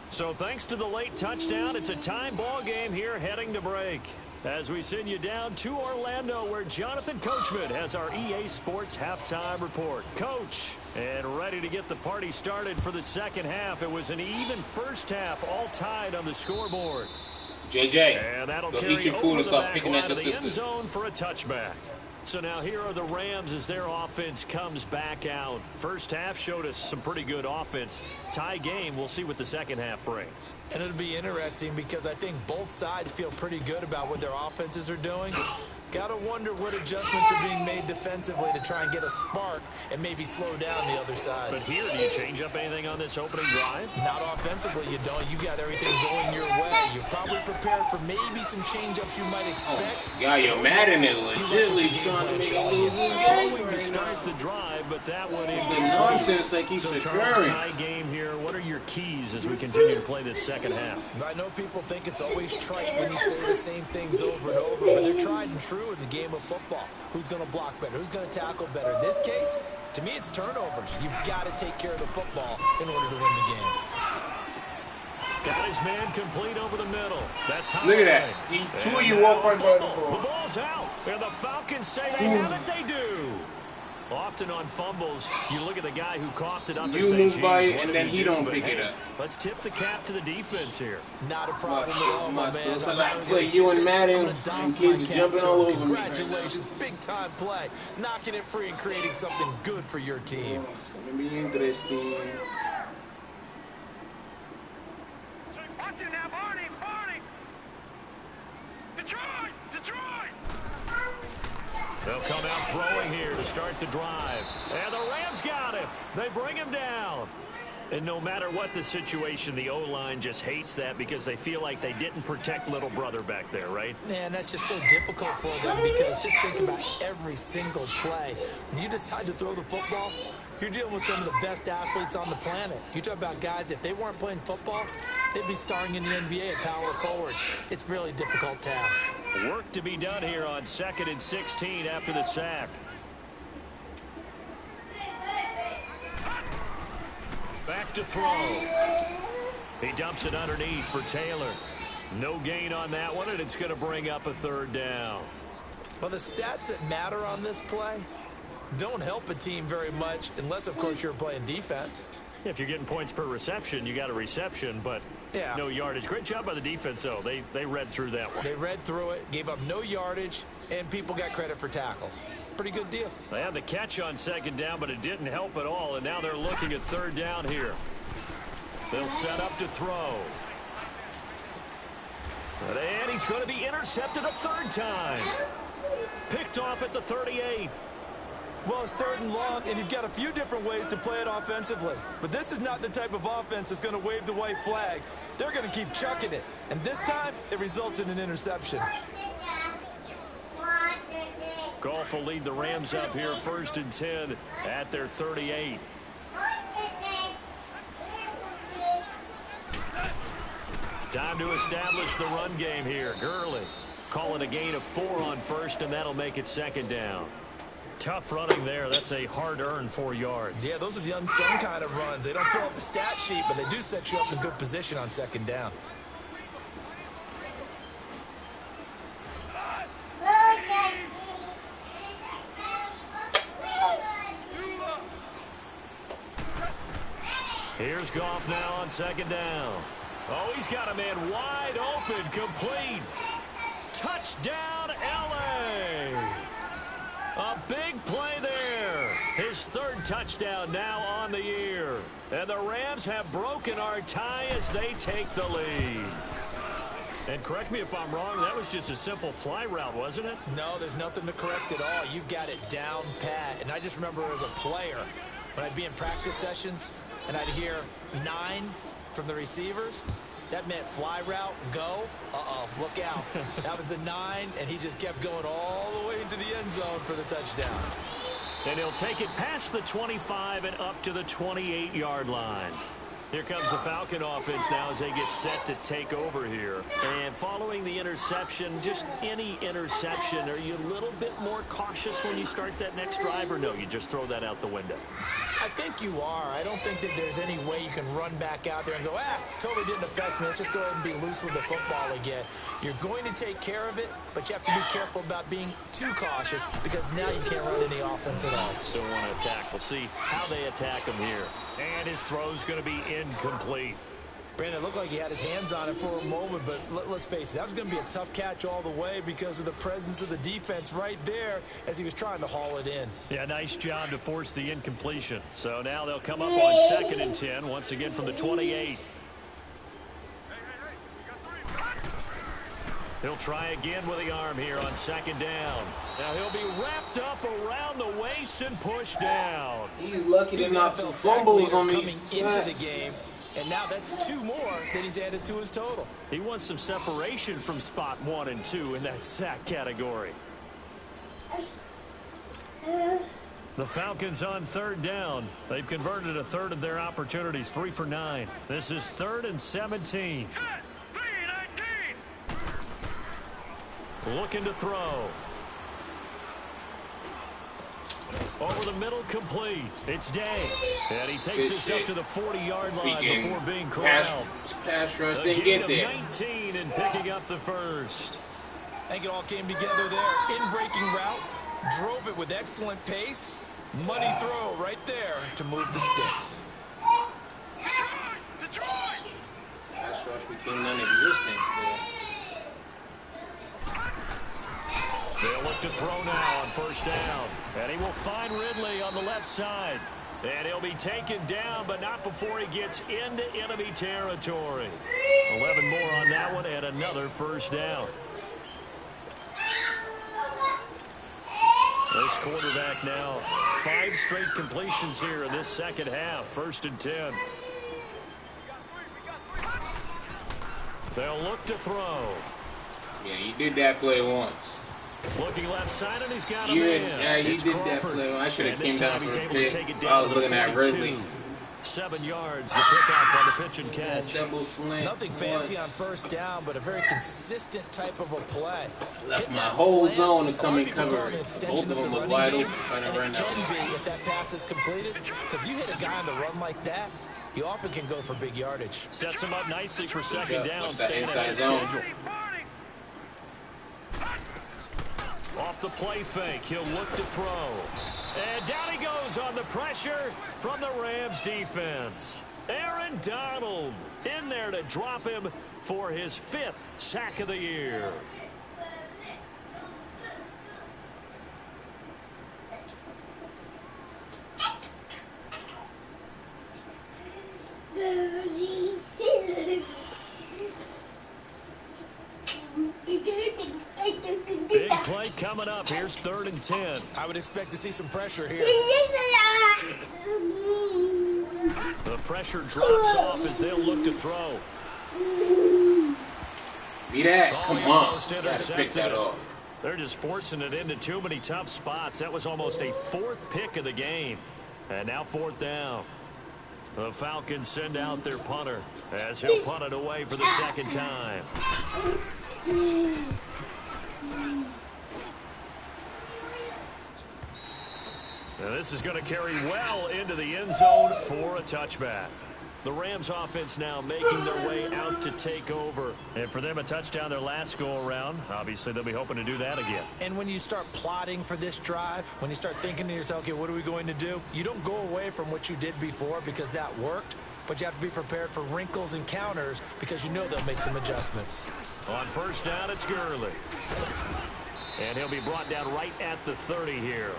So thanks to the late touchdown, it's a time ball game here heading to break. As we send you down to Orlando, where Jonathan Coachman has our EA Sports halftime report. Coach, and ready to get the party started for the second half. It was an even first half, all tied on the scoreboard. JJ, and that'll go carry eat your food and stop picking at your the sister. End zone for a touchback. So now here are the Rams as their offense comes back out. First half showed us some pretty good offense. Tie game. We'll see what the second half brings. And it'll be interesting because I think both sides feel pretty good about what their offenses are doing. Gotta wonder what adjustments are being made defensively to try and get a spark and maybe slow down the other side. But here, do you change up anything on this opening drive? Not offensively, you don't. You got everything going your way. You're probably prepared for maybe some change-ups you might expect. Yeah, you're mad in it legitimately trying to make it lose the game to right start now. the drive, but that one in The nonsense that keeps so occurring. tie game here. What are your keys as we continue to play this second half? I know people think it's always trite when you say the same things over and over, but they're tried and true in the game of football. Who's going to block better? Who's going to tackle better? In this case, to me, it's turnovers. You've got to take care of the football in order to win the game. Got his man complete over the middle. That's how. Look at that. Two of you walk right by the ball. The ball's out. And the Falcons say they have it. They do. Often on fumbles, you look at the guy who coughed it up and You say, move by "Geez, it, what and did then he don't do?" pick But it hey, up. Let's tip the cap to the defense here. Not a problem at all, my man. So like play you and Madden and kids jumping all over me. Congratulations, big time play. Knocking it free and creating something good for your team. It's going to be interesting. Watch it now, Barney! Detroit! They'll come out throwing here to start the drive. And the Rams got him. They bring him down. And no matter what the situation, the O-line just hates that because they feel like they didn't protect little brother back there, right? Man, that's just so difficult for them because just think about every single play. When you decide to throw the football, you're dealing with some of the best athletes on the planet. You talk about guys, if they weren't playing football, they'd be starring in the NBA at power forward. It's a really difficult task. Work to be done here on 2nd and 16 after the sack. Back to throw. He dumps it underneath for Taylor. No gain on that one, and it's going to bring up a 3rd down. Well, the stats that matter on this play don't help a team very much unless, of course, you're playing defense. If you're getting points per reception, you got a reception, but no yardage. Great job by the defense, though. They read through that one. They read through it, gave up no yardage, and people got credit for tackles. Pretty good deal. They had the catch on 2nd down, but it didn't help at all, and now they're looking at 3rd down here. They'll set up to throw. And he's going to be intercepted a 3rd time. Picked off at the 38. Well, it's 3rd and long, and you've got a few different ways to play it offensively. But this is not the type of offense that's going to wave the white flag. They're going to keep chucking it. And this time, it results in an interception. Goff will lead the Rams up here 1st and 10 at their 38. Time to establish the run game here. Gurley calling a gain of 4 on 1st, and that'll make it 2nd down. Tough running there. That's a hard-earned 4 yards. Yeah, those are the unsung kind of runs. They don't fill up the stat sheet, but they do set you up in good position on 2nd down. Here's Goff now on 2nd down. Oh, he's got a man wide open, complete. Touchdown, L.A. A big play there. His 3rd touchdown now on the year. And the Rams have broken our tie as they take the lead. And correct me if I'm wrong, that was just a simple fly route, wasn't it? No, there's nothing to correct at all. You've got it down pat. And I just remember as a player, when I'd be in practice sessions and I'd hear 9 from the receivers, that meant fly route, go. Uh-oh, look out. That was the 9, and he just kept going all the way into the end zone for the touchdown. And he'll take it past the 25 and up to the 28-yard line. Here comes the Falcon offense now as they get set to take over here. And following the interception, just any interception, are you a little bit more cautious when you start that next drive, or no, you just throw that out the window? I think you are. I don't think that there's any way you can run back out there and go, totally didn't affect me. Let's just go ahead and be loose with the football again. You're going to take care of it, but you have to be careful about being too cautious because now you can't run any offense at all. Still want to attack. We'll see how they attack him here. And his throw's going to be incomplete. Brandon, it looked like he had his hands on it for a moment, but let's face it, that was going to be a tough catch all the way because of the presence of the defense right there as he was trying to haul it in. Yeah, nice job to force the incompletion. So now they'll come up on 2nd and 10, once again from the 28. He'll try again with the arm here on 2nd down. Now he'll be wrapped up around the waist and pushed down. He's lucky to not some fumbles on these into the game. And now that's 2 more that he's added to his total. He wants some separation from spot 1 and 2 in that sack category. The Falcons on 3rd down. They've converted a 1/3 of their opportunities, 3 for 9. This is 3rd and 17. Looking to throw. Over the middle, complete. It's Day. And he takes this up to the 40-yard line before being corralled. Pass rush didn't get there. 19 and picking up the 1st. I think it all came together there. In-breaking route. Drove it with excellent pace. Money throw right there to move the sticks. Pass rush became non-existent there. They'll look to throw now on 1st down. And he will find Ridley on the left side. And he'll be taken down, but not before he gets into enemy territory. 11 more on that one and another 1st down. This quarterback now, 5 straight completions here in this 2nd half. 1st and 10. They'll look to throw. Yeah, you did that play once. Looking left side, and he's got him You in. did that Crawford. play. I should have And this came down time for he's the able to pick. take it I down was to the looking at 42. Ridley. 7 yards, the pickup on the pitch and catch. Double slant. Nothing fancy on first down, but a very consistent type of a play. Left Hit my that whole slant, zone to a come lot and of people cover call it an it. extension Both of them the were running wide game, open trying to and run it that can one. be if that pass is completed, because you hit a guy on the run like that, you often can go for big yardage. Sets him up nicely for second down. What's that Staying ahead inside of zone? schedule. Off the play fake, he'll look to throw. And down he goes on the pressure from the Rams defense. Aaron Donald in there to drop him for his 5th sack of the year. Big play coming up. Here's 3rd and 10. I would expect to see some pressure here. The pressure drops off as they'll look to throw. Be that. Oh, Come he on. almost You gotta pick intercepted that it. off. They're just forcing it into too many tough spots. That was almost a 4th pick of the game. And now 4th down. The Falcons send out their punter as he'll punt it away for the 2nd time. Now this is going to carry well into the end zone for a touchback. The Rams offense now making their way out to take over. And for them, a touchdown their last go-around. Obviously, they'll be hoping to do that again. And when you start plotting for this drive, when you start thinking to yourself, okay, what are we going to do? You don't go away from what you did before because that worked, but you have to be prepared for wrinkles and counters because you know they'll make some adjustments. On 1st down, it's Gurley. And he'll be brought down right at the 30 here.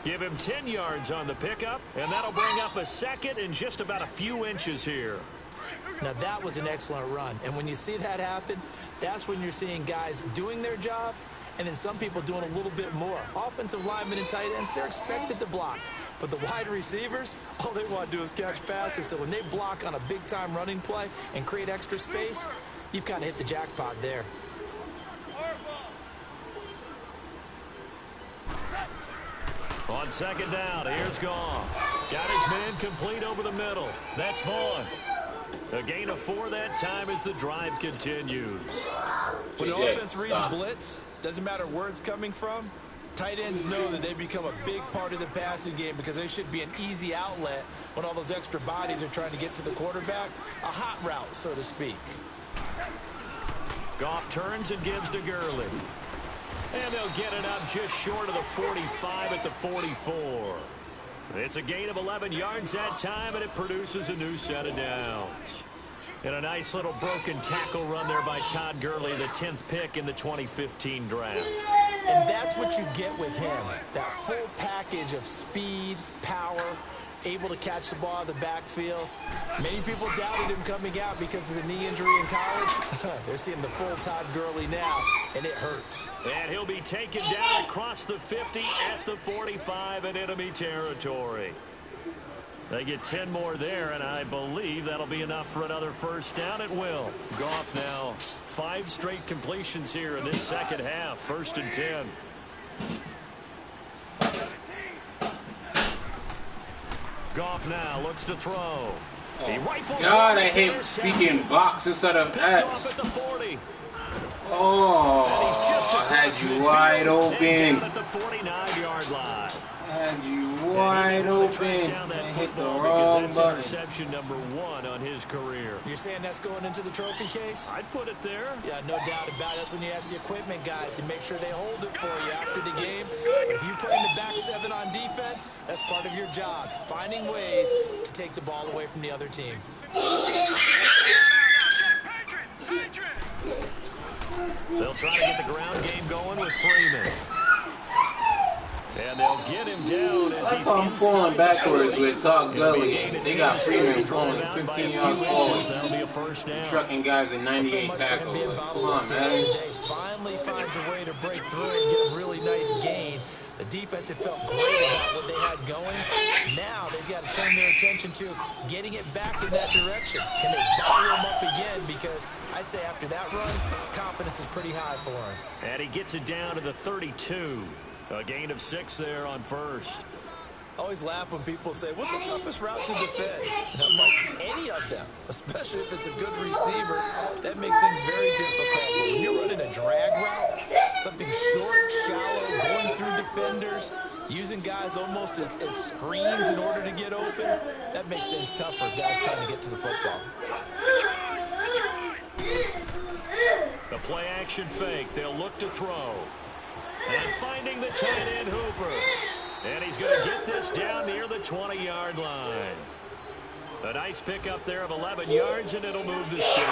Give him 10 yards on the pickup, and that'll bring up a 2nd and just about a few inches here. Now, that was an excellent run. And when you see that happen, that's when you're seeing guys doing their job and then some people doing a little bit more. Offensive linemen and tight ends, they're expected to block. But the wide receivers, all they want to do is catch passes. So when they block on a big-time running play and create extra space, you've kind of hit the jackpot there. On 2nd down, here's Goff. Got his man complete over the middle. That's Vaughn. A gain of 4 that time as the drive continues. When an offense reads blitz, doesn't matter where it's coming from, tight ends know that they become a big part of the passing game because they should be an easy outlet when all those extra bodies are trying to get to the quarterback. A hot route, so to speak. Goff turns and gives to Gurley. And they'll get it up just short of the 45 at the 44. It's a gain of 11 yards that time, and it produces a new set of downs. And a nice little broken tackle run there by Todd Gurley, the 10th pick in the 2015 draft. And that's what you get with him, that full package of speed, power, able to catch the ball out of the backfield. Many people doubted him coming out because of the knee injury in college. They're seeing the full Todd Gurley now, and it hurts. And he'll be taken down across the 50 at the 45 in enemy territory. They get 10 more there, and I believe that'll be enough for another 1st down. It will. Goff now 5 straight completions here in this 2nd half. 1st and 10. Goff now looks to throw. He rifles. God, I hate freaking box instead of Picked off X. at the 40. Oh, And he's just I had across you midfield wide and open. down at the 49-yard line. I had you And wide he wanted to track open. down that I hit the football wrong because that's button. interception number 1 on his career. You're saying that's going into the trophy case? I'd put it there. Yeah, no doubt about it. That's when you ask the equipment guys to make sure they hold it for you after the game. But if you play in the back 7 on defense, that's part of your job, finding ways to take the ball away from the other team. They'll try to get the ground game going with Freeman. And they'll get him down as he's I'm falling backwards inside. with Todd It'll be a Gurley. gain of They 10 got as Freeman they draw falling it out by a 15 few yards inches. forward. That'll be a 1st down. Trucking guys at 98 So much for him tackles. being Come bottled on, up man. today. Finally finds a way to break through and get a really nice gain. The defense had felt great about what they had going. Now they've got to turn their attention to getting it back in that direction. Can they bottle them up again? Because I'd say after that run, confidence is pretty high for them. And he gets it down to the 32. A gain of 6 there on first. I always laugh when people say, what's the toughest route to defend? And I'm like, any of them, especially if it's a good receiver. That makes things very difficult. But when you're running a drag route, something short, shallow, going through defenders, using guys almost as screens in order to get open, that makes things tough for guys trying to get to the football. The play action fake. They'll look to throw. And finding the tight end Hooper. And he's going to get this down near the 20-yard line. A nice pickup there of 11 yards, and it'll move the sticks.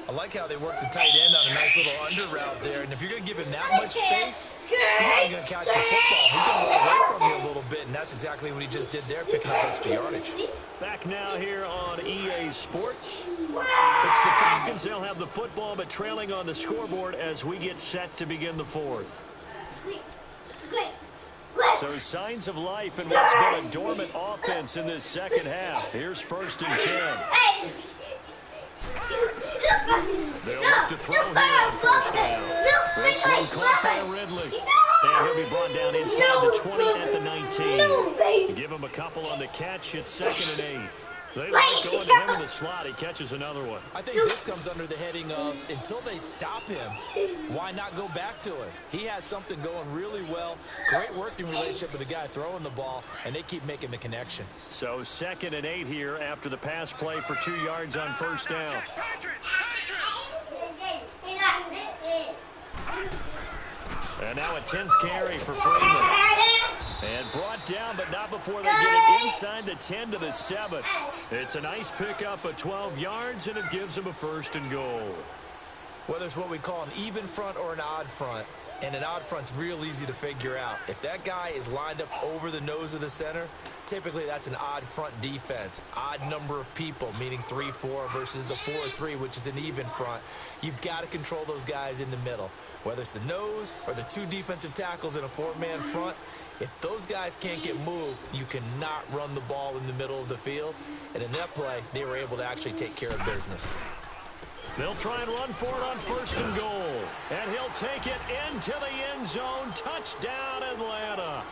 I like how they work the tight end on a nice little under route there. And if you're going to give him that much space, he's not going to catch the football. He's going to roll away from you a little bit, and that's exactly what he just did there, picking up extra yardage. Back now here on EA Sports. It's the Falcons. They'll have the football, but trailing on the scoreboard as we get set to begin the fourth. So signs of life in what's been a dormant offense in this second half. Here's 1st and 10. They'll look to throw here on 1st down. This one caught by Ridley. And he'll be brought down inside the 20 at the 19. Give him a couple on the catch. It's 2nd and 8. They like going to him in the slot. He catches another one. I think this comes under the heading of, until they stop him, why not go back to it? He has something going really well. Great working relationship with the guy throwing the ball, and they keep making the connection. So 2nd and 8 here after the pass play for 2 yards on 1st down. And now a 10th carry for Freeman. And brought down, but not before they get it inside the 10 to the 7. It's a nice pickup of 12 yards, and it gives them a 1st and goal. Whether it's what we call an even front or an odd front, and an odd front's real easy to figure out. If that guy is lined up over the nose of the center, typically that's an odd front defense. Odd number of people, meaning 3-4 versus the 4-3, which is an even front. You've got to control those guys in the middle. Whether it's the nose or the 2 defensive tackles in a 4-man front, if those guys can't get moved, you cannot run the ball in the middle of the field. And in that play, they were able to actually take care of business. They'll try and run for it on 1st and goal. And he'll take it into the end zone. Touchdown, Atlanta.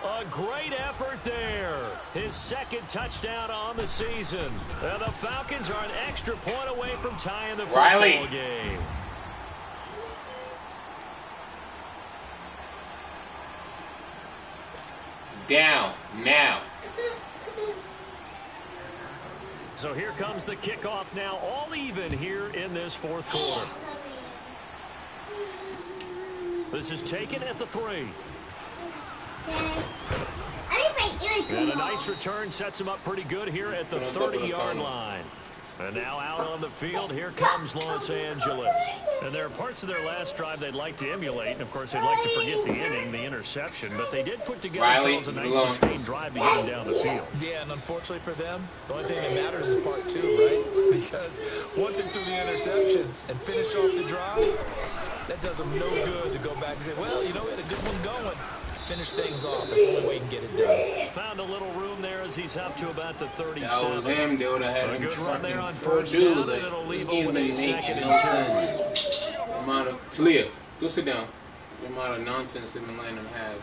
A great effort there. His 2nd touchdown on the season. And the Falcons are an extra point away from tying the football game. Down now. So here comes the kickoff now, all even here in this 4th quarter. This is taken at the 3. And a nice return sets him up pretty good here at the 30-yard line. And now out on the field, here comes Los Angeles. And there are parts of their last drive they'd like to emulate. And, of course, they'd like to forget the inning, the interception. But they did put together, Charles, a nice sustained drive to get them down the field. Yeah, and unfortunately for them, the only thing that matters is part 2, right? Because once they threw the interception and finished off the drive, that does them no good to go back and say, well, you know, we had a good one going. Finish things off. That's the only way you can get it done. Found a little room there as he's up to about the 37. That was him. They would have had a him good run there on first down, and it'll leave him with a 2nd and 10. Amount of Talia, go sit down. The amount of nonsense that Milan have.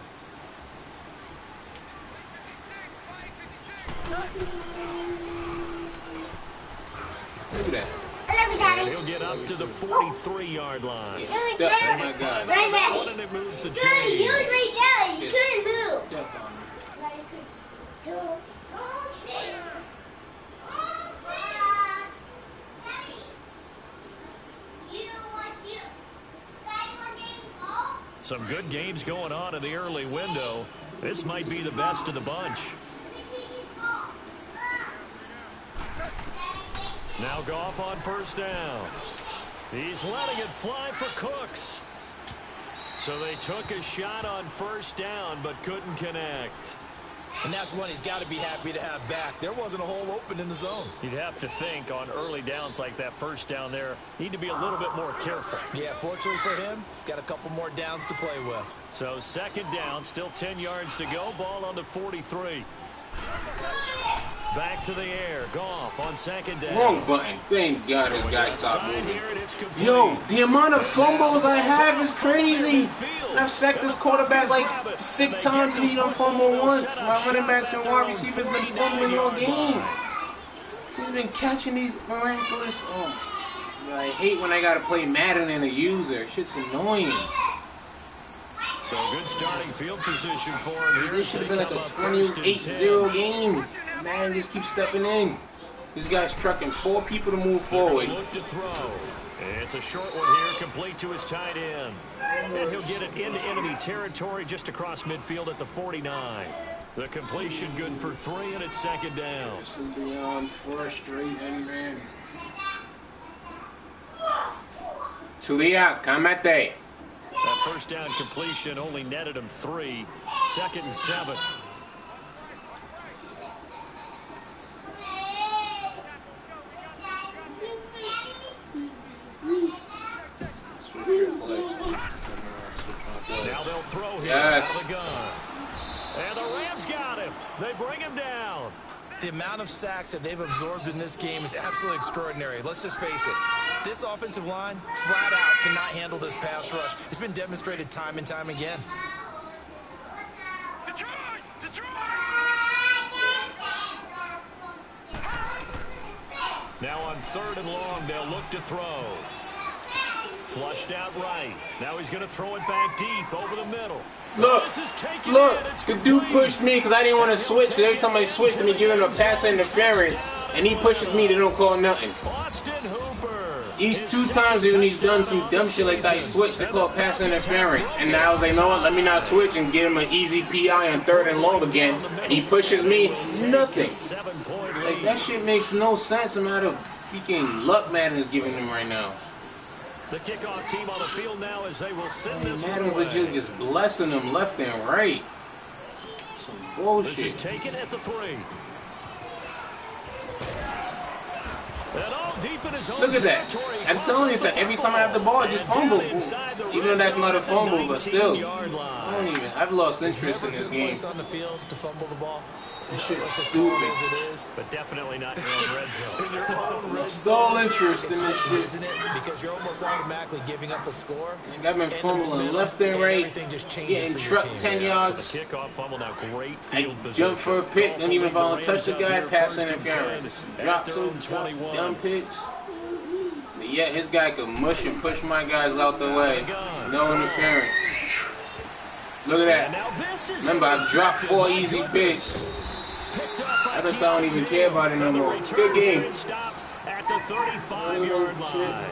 Look at that. And he'll get up to the 43-yard line. Oh my God. And it moves the chains. You couldn't move. Some good games going on in the early window. This might be the best of the bunch. Now Goff on 1st down. He's letting it fly for Cooks. So they took a shot on 1st down but couldn't connect. And that's one he's got to be happy to have back. There wasn't a hole open in the zone. You'd have to think on early downs like that first down there, need to be a little bit more careful. Yeah, fortunately for him, got a couple more downs to play with. So second down, still 10 yards to go. Ball on the 43. Back to the air. Goff on second down. Wrong button. Thank God this guy stopped moving. Yo, the amount of fumbles I have is crazy. I've sacked this quarterback like 6 times and he don't fumble once. My running backs and wide receivers been fumbling all game. He's been catching these miraculous. Oh, I hate when I gotta play Madden and a user. Shit's annoying. So good starting field position for him here. This should have been like a 28-0 game. Madden just keeps stepping in. This guy's trucking 4 people to move forward. Look to throw. It's a short one here, complete to his tight end. And he'll get it into enemy territory just across midfield at the 49. The completion good for 3, and it's second down. This is beyond frustrating, man. Tulia, kamate. That first down completion only netted him 3. Second and 7. Now they'll throw him out of the gun. And the Rams got him. They bring him down. The amount of sacks that they've absorbed in this game is absolutely extraordinary. Let's just face it. This offensive line, flat out, cannot handle this pass rush. It's been demonstrated time and time again. Now on 3rd and long, they'll look to throw. Flushed out right. Now he's going to throw it back deep over the middle. Look, the dude pushed me because I didn't want to switch. Because every time I switched him, he gave him a pass interference. And he pushes me, they don't call nothing. Austin Hooper. He's 2 times when he's done some dumb shit like that. He switched, they call pass interference. And now I was like, you know what, let me not switch and get him an easy PI on 3rd and long again. And he pushes me, nothing. Like, that shit makes no sense no matter freaking luck Madden is giving him right now. The kickoff team on the field now as they will send this one Madden's away. legit just blessing them left and right. Some bullshit. This is taken at the 3. And all deep in his own Look at that. territory. I'm telling you, that every time I have the ball, I just fumble. Even though that's not a fumble, but still. I've lost interest in this game. On the field to fumble the ball. This shit's stupid. But definitely not in your own red zone. In your own red There's all interest in this shit. Isn't it? Because you're almost automatically giving up a score. I've been fumbling left and right, getting trucked 10 yards. So the kickoff fumble now, great I field position. jumped for a pick, didn't even follow touch the guy, pass interference. Drop At 2, their own 21. dumb picks. But yet his guy could mush and push my guys out the way. No interference. Look at that. Remember, I've dropped 4 easy picks. I guess I don't even care about it no more. Good game. Stopped at the 35-yard line.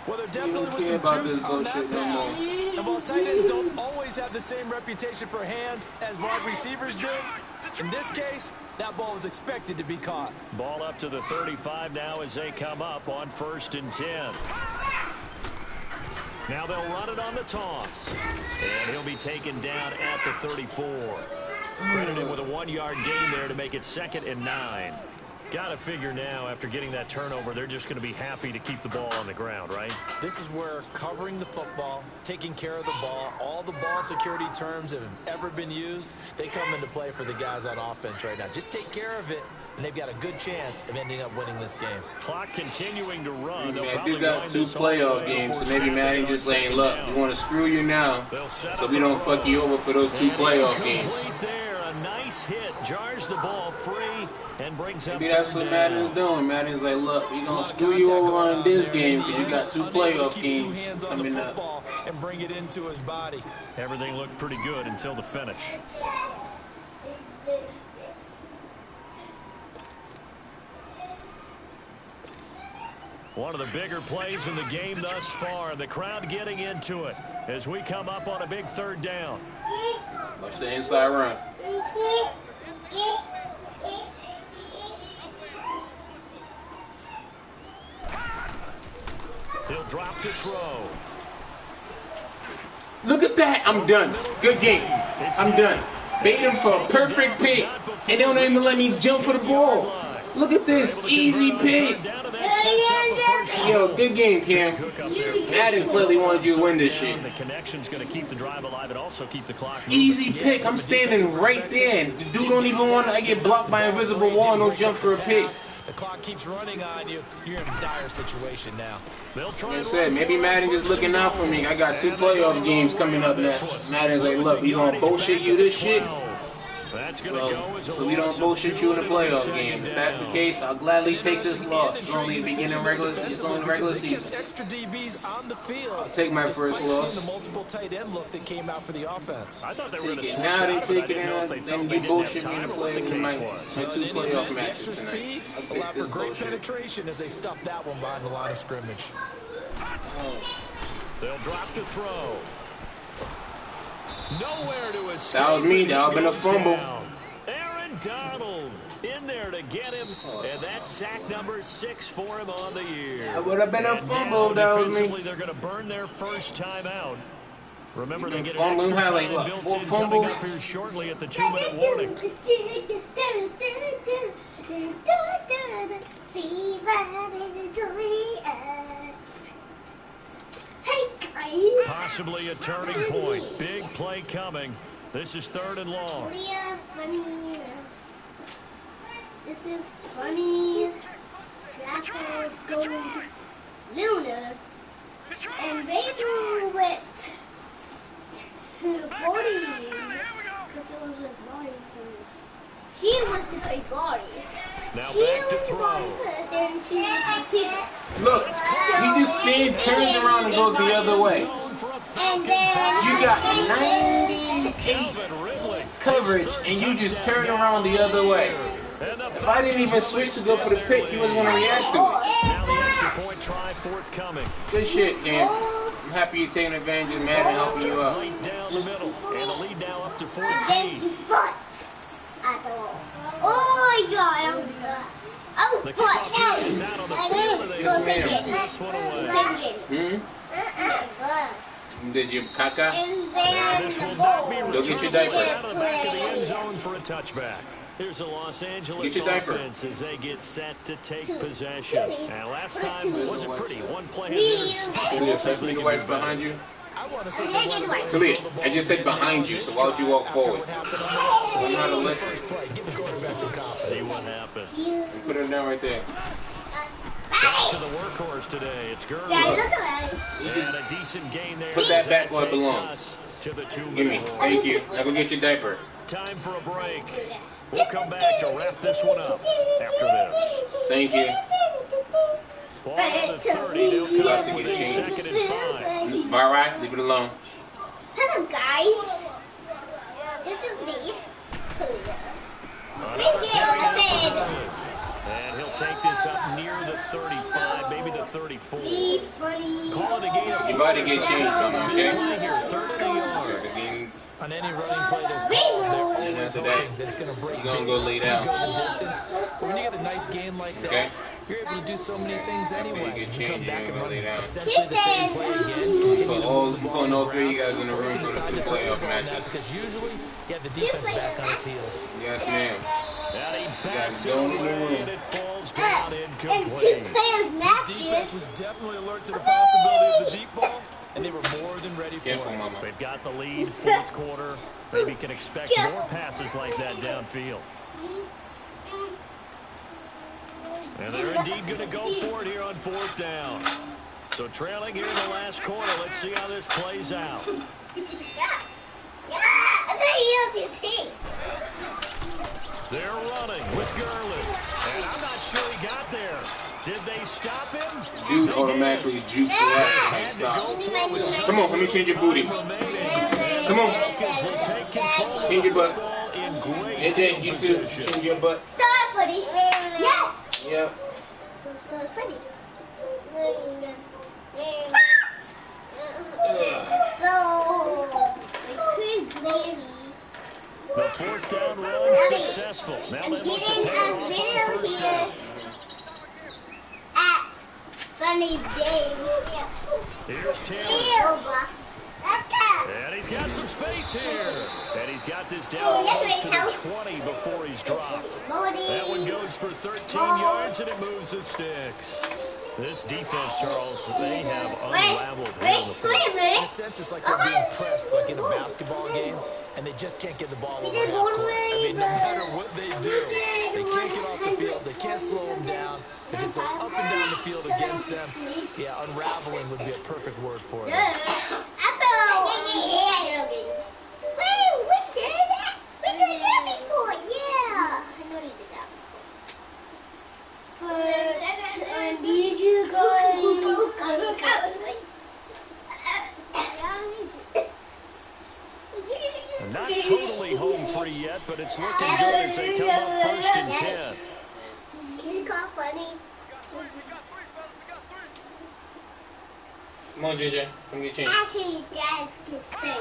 Well, there definitely was some juice on that pass. And while tight ends don't always have the same reputation for hands as wide receivers do, in this case, that ball was expected to be caught. Ball up to the 35 now as they come up on 1st and 10. Now they'll run it on the toss. And he'll be taken down at the 34. Credited with a 1-yard gain there to make it 2nd and 9. Got to figure now, after getting that turnover, they're just going to be happy to keep the ball on the ground, right? This is where covering the football, taking care of the ball, all the ball security terms that have ever been used, they come into play for the guys on offense right now. Just take care of it, and they've got a good chance of ending up winning this game. Clock continuing to run. I do got 2 playoff games, so maybe Madden just saying, look, we want to screw you now, so we don't fuck you over for those 2 playoff games. A nice hit, jars the ball free, and brings up. Maybe that's what Madden's doing. Madden's like, look, we gonna screw you over on this game because you got 2 playoff games coming up. And bring it into his body. Everything looked pretty good until the finish. One of the bigger plays in the game thus far, and the crowd getting into it as we come up on a big 3rd down. Watch the inside run. He'll drop to throw. Look at that. I'm done. Good game. I'm done. bait him for a perfect pick, and they don't even let me jump for the ball. Look at this, easy pick. Yo, good game, Cam. Madden clearly wanted you to win this shit. The connection's going to keep the drive alive and also keep the clock moving. Easy pick. I'm standing right there. The dude don't even want to get blocked by an invisible wall. No jump for a pick. The clock keeps running on you. You're in a dire situation now. Like I said, maybe Madden is looking out for me. I got 2 playoff games coming up next. Madden's like, look, we gonna bullshit you this shit. So we don't bullshit you in a playoff game. If that's the case, I'll gladly take this loss. It's only the beginning regular season. It's only the regular season. Extra DBs on the field. I'll take my first loss. The multiple tight end look that came out for the offense. I thought they were going to switch now they out, take but it I didn't know if out, they then felt you they didn't bullshit have me in time the or what the play. case My 2 playoff matches Extra tonight. speed I'll take allow for this great bullshit. penetration as they stuff that one behind the line of scrimmage. They'll drop to throw. Nowhere to escape. That was me. That would have been a fumble. Aaron Donald in there to get him, and that's sack number 6 for him on the year. That would have been a fumble. That was me. They're going to burn their first time out. Remember, they get an Fumble, extra had like, time what, built 4 in coming fumbles? up here shortly at the 2-minute warning. Possibly a turning point. Big play coming. This is 3rd and long. This is funny. Trapper Gold Luna. And they threw it to 40s because it was with Mario. She wants to play 40s. Now back to throw. Then she Look, he just turns around and goes the other way. and then You got 98 coverage, and you just turn around the other way. If I didn't even switch to go for the pick, he wasn't going to react to it. Now the extra point try forthcoming. Good shit, Cam. I'm happy you're taking advantage of Madden helping you out. Right down the middle, and the lead now up to 14. Oh my God! Oh, The foot kickoff help! team is out on the field, and they Yes, ma'am. take this one away. Did you caca? Now this will not be Go get your returned. diaper. It's out of the back of the end zone for a touchback. Here's the Los Angeles Get your diaper. offense as they get set to take possession. And last time it wasn't pretty. One play and Celia, Cecily, the wife's behind you. I want to say Celia, I just said behind you, so why would you walk forward? I'm not a listen. Give the quarterback some see confidence. what happens. Put her down right there. Back to the workhorse today. It's Gurley. And a decent gain there. Put that back as where it takes belongs. us To the Give me. 2-minute warning. Thank you. Now go get your diaper. Time for a break. We'll come back to wrap this one up after this. Thank you. Ball on the 30. They'll come About up to with get a changed. 2nd and 5. All right, leave it alone. Hello, guys. This is me. Another carry. And he'll take this up near the 35, maybe the 34. Be funny. Call it a game of You about to get changed, play okay? here, 3rd and a yard. So the game, On any running play that's called, they're and always then hoping today, that it's going to break you're gonna big, go lay down. go the distance. But when you get a nice game like that, Okay. you're able to do so many things anyway. get You come changed, back you're and gonna run lay down. essentially the same play again, continue to move the ball putting on all the 3 of you ground. guys in the Or you room can for the decide 2 to throw the playoff ball now matches. because usually you have the defense back on its heels. Yes, ma'am. And he backs You it guys don't away, move. and it falls down And 2 incomplete. players Defense matches. was definitely alert to the possibility of the deep ball, and they were more than ready for Careful, it. mama. They've got the lead, 4th quarter. Maybe can expect more passes like that downfield. And they're indeed going to go for it here on 4th down. So trailing here in the last quarter. Let's see how this plays out. That's how you use your team. They're running with Gurley. And I'm not sure he got there. Did they stop him? Dude They automatically did. jukes the left Had and to stop. go for it with Come on, let me change your booty. remaining. Come on. Falcons will take control of Change the your butt. football in great AJ, you too. position. Change your butt. Start, buddy. Yes. Yep. So funny. The 4th down run successful. Now they look to pay off on 1st down. At Funny Day. Here's Taylor. And And he's got some space here. And he's got this down almost to the 20 before he's dropped. That one goes for 13 yards, and it moves the sticks. This defense, Charles, they have unraveled here in the fourth. In a sense, it's like they're being pressed, like in a basketball game, and they just can't get the ball over half court. I mean, no matter what they do, they can't get off the field. They can't slow them down. They just go up and down the field against them. Yeah, unraveling would be a perfect word for it. Did you guys? Not totally home free yet, but it's looking good as they come up first and 10. He's got funny. Come on, JJ. Come get changed. Actually, guys can say.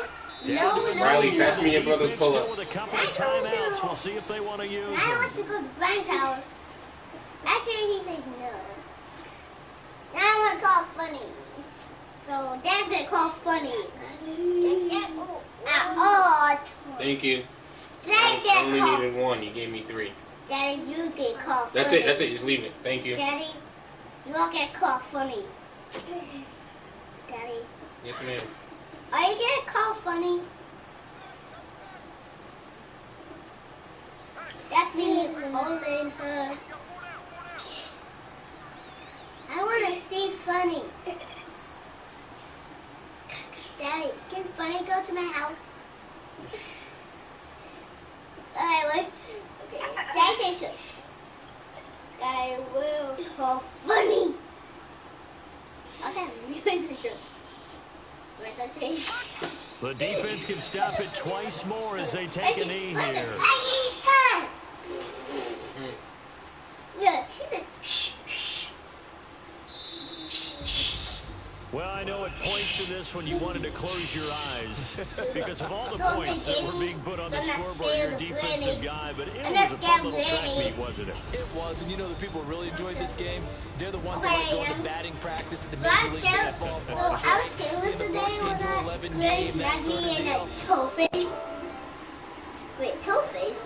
Riley, pass me your brother's pull-ups. With a couple of timeouts, we'll see if they want to use I them. want to go to Brian's house. Actually, he said no. Now I want to call funny. So Dad's gonna call funny. Thank you. Daddy, I only needed one. You gave me 3. Daddy, you get called funny. That's it. That's it. Just leave it. Thank you. Daddy, you all get called funny. Daddy, Yes, ma'am. are you gonna call funny? That's me holding her. I want to see funny. Daddy, can funny go to my house? Alright, wait. Okay, Daddy say shush. I will call funny. Okay, you guys say shush. Where's that change? The defense can stop it twice more as they take a knee here. Yeah, she said shh. Well, I know it points to this when you wanted to close your eyes because of all the points that were being put on the scoreboard, your defensive guy, but it was a fun little track meet, wasn't it? It was, and you know the people who really enjoyed this game? They're the ones that go to batting practice at the Major League Baseball park. Seeing the 14-11 game, that sort of deal. Toe face. Wait, toe face?